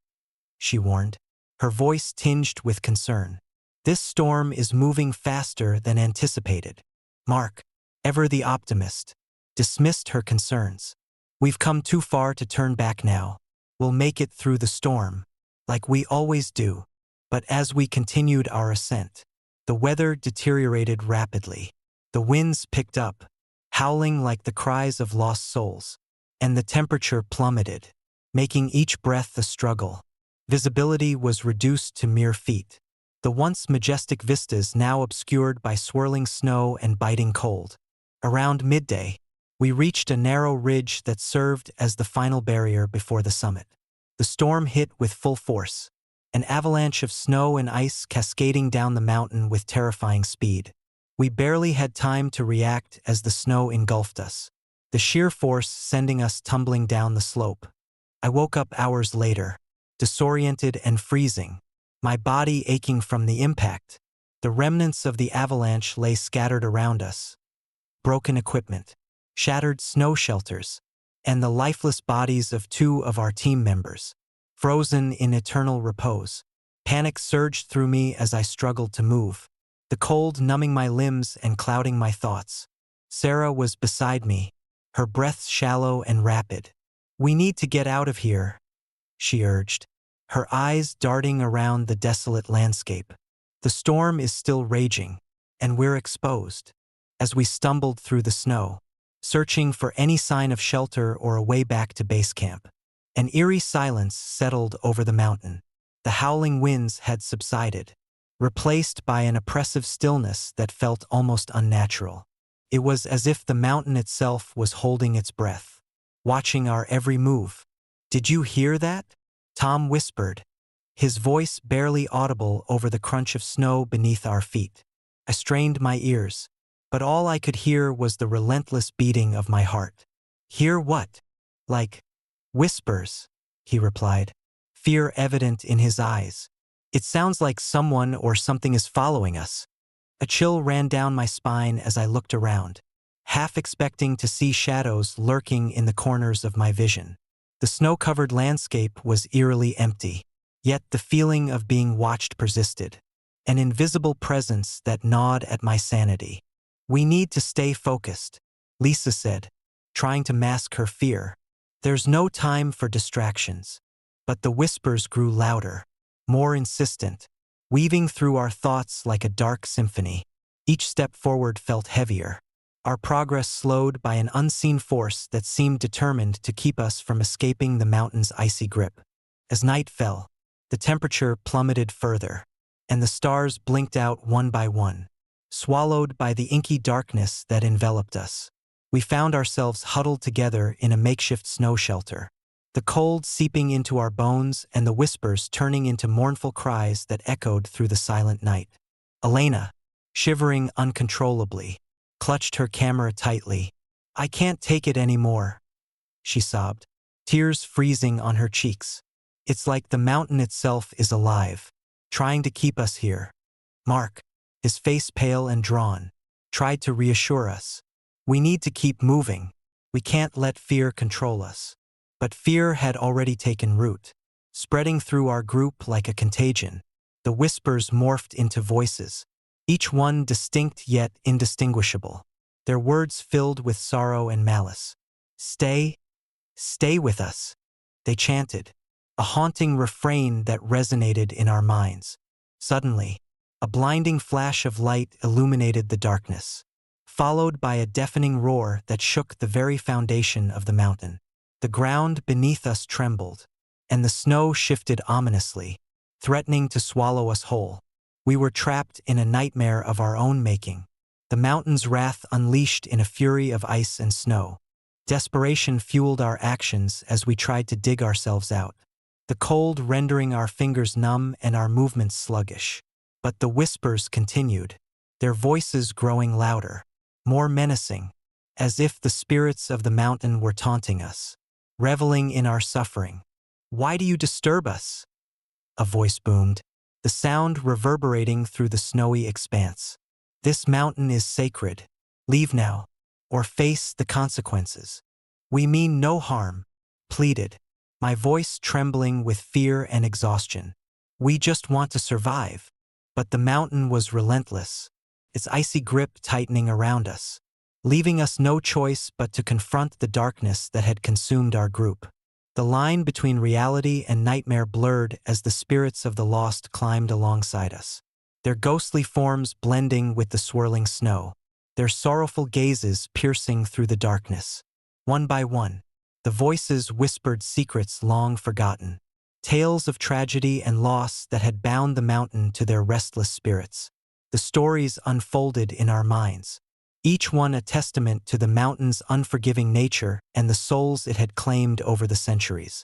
she warned, her voice tinged with concern. "This storm is moving faster than anticipated." Mark, ever the optimist, dismissed her concerns. "We've come too far to turn back now. We'll make it through the storm, like we always do." But as we continued our ascent, the weather deteriorated rapidly. The winds picked up, howling like the cries of lost souls, and the temperature plummeted, making each breath a struggle. Visibility was reduced to mere feet, the once majestic vistas now obscured by swirling snow and biting cold. Around midday, we reached a narrow ridge that served as the final barrier before the summit. The storm hit with full force, an avalanche of snow and ice cascading down the mountain with terrifying speed. We barely had time to react as the snow engulfed us, the sheer force sending us tumbling down the slope. I woke up hours later, disoriented and freezing, my body aching from the impact. The remnants of the avalanche lay scattered around us: broken equipment, shattered snow shelters, and the lifeless bodies of 2 of our team members, frozen in eternal repose. Panic surged through me as I struggled to move, the cold numbing my limbs and clouding my thoughts. Sarah was beside me, her breath shallow and rapid. "We need to get out of here," she urged, her eyes darting around the desolate landscape. "The storm is still raging, and we're exposed." As we stumbled through the snow, searching for any sign of shelter or a way back to base camp, an eerie silence settled over the mountain. The howling winds had subsided, replaced by an oppressive stillness that felt almost unnatural. It was as if the mountain itself was holding its breath, watching our every move. "Did you hear that?" Tom whispered, his voice barely audible over the crunch of snow beneath our feet. I strained my ears, but all I could hear was the relentless beating of my heart. "Hear what?" "Like whispers," he replied, fear evident in his eyes. "It sounds like someone or something is following us." A chill ran down my spine as I looked around, half expecting to see shadows lurking in the corners of my vision. The snow-covered landscape was eerily empty, yet the feeling of being watched persisted, an invisible presence that gnawed at my sanity. "We need to stay focused," Lisa said, trying to mask her fear. "There's no time for distractions." But the whispers grew louder, more insistent, weaving through our thoughts like a dark symphony. Each step forward felt heavier, our progress slowed by an unseen force that seemed determined to keep us from escaping the mountain's icy grip. As night fell, the temperature plummeted further, and the stars blinked out one by one, swallowed by the inky darkness that enveloped us. We found ourselves huddled together in a makeshift snow shelter, the cold seeping into our bones and the whispers turning into mournful cries that echoed through the silent night. Elena, shivering uncontrollably, clutched her camera tightly. "I can't take it anymore," she sobbed, tears freezing on her cheeks. "It's like the mountain itself is alive, trying to keep us here." Mark, his face pale and drawn, tried to reassure us. "We need to keep moving. We can't let fear control us." But fear had already taken root, spreading through our group like a contagion. The whispers morphed into voices, each one distinct yet indistinguishable, their words filled with sorrow and malice. "Stay, stay with us," they chanted, a haunting refrain that resonated in our minds. Suddenly, a blinding flash of light illuminated the darkness, followed by a deafening roar that shook the very foundation of the mountain. The ground beneath us trembled, and the snow shifted ominously, threatening to swallow us whole. We were trapped in a nightmare of our own making, the mountain's wrath unleashed in a fury of ice and snow. Desperation fueled our actions as we tried to dig ourselves out, the cold rendering our fingers numb and our movements sluggish. But the whispers continued, their voices growing louder, more menacing, as if the spirits of the mountain were taunting us, reveling in our suffering. "Why do you disturb us?" a voice boomed, the sound reverberating through the snowy expanse. "This mountain is sacred. Leave now, or face the consequences." "We mean no harm," pleaded, my voice trembling with fear and exhaustion. "We just want to survive." But the mountain was relentless, its icy grip tightening around us, leaving us no choice but to confront the darkness that had consumed our group. The line between reality and nightmare blurred as the spirits of the lost climbed alongside us, their ghostly forms blending with the swirling snow, their sorrowful gazes piercing through the darkness. One by one, the voices whispered secrets long forgotten, tales of tragedy and loss that had bound the mountain to their restless spirits. The stories unfolded in our minds, each one a testament to the mountain's unforgiving nature and the souls it had claimed over the centuries.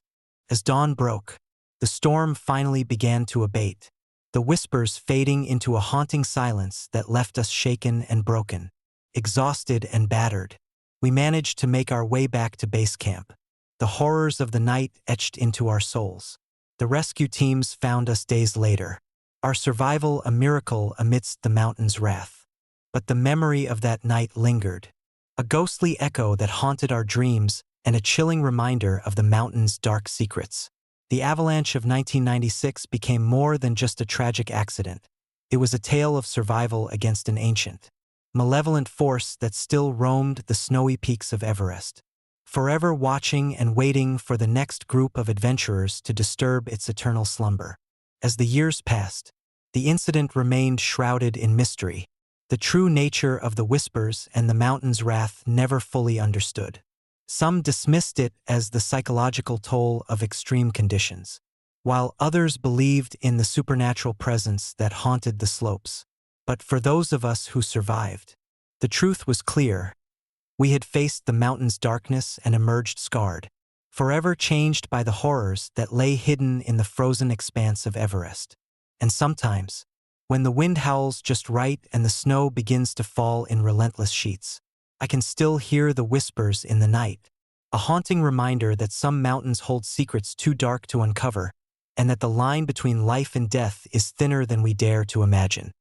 As dawn broke, the storm finally began to abate, the whispers fading into a haunting silence that left us shaken and broken, exhausted and battered. We managed to make our way back to base camp, the horrors of the night etched into our souls. The rescue teams found us days later, our survival a miracle amidst the mountain's wrath. But the memory of that night lingered, a ghostly echo that haunted our dreams and a chilling reminder of the mountain's dark secrets. The avalanche of 1996 became more than just a tragic accident. It was a tale of survival against an ancient, malevolent force that still roamed the snowy peaks of Everest, forever watching and waiting for the next group of adventurers to disturb its eternal slumber. As the years passed, the incident remained shrouded in mystery, the true nature of the whispers and the mountain's wrath never fully understood. Some dismissed it as the psychological toll of extreme conditions, while others believed in the supernatural presence that haunted the slopes. But for those of us who survived, the truth was clear. We had faced the mountain's darkness and emerged scarred, forever changed by the horrors that lay hidden in the frozen expanse of Everest. And sometimes, when the wind howls just right and the snow begins to fall in relentless sheets, I can still hear the whispers in the night, a haunting reminder that some mountains hold secrets too dark to uncover, and that the line between life and death is thinner than we dare to imagine.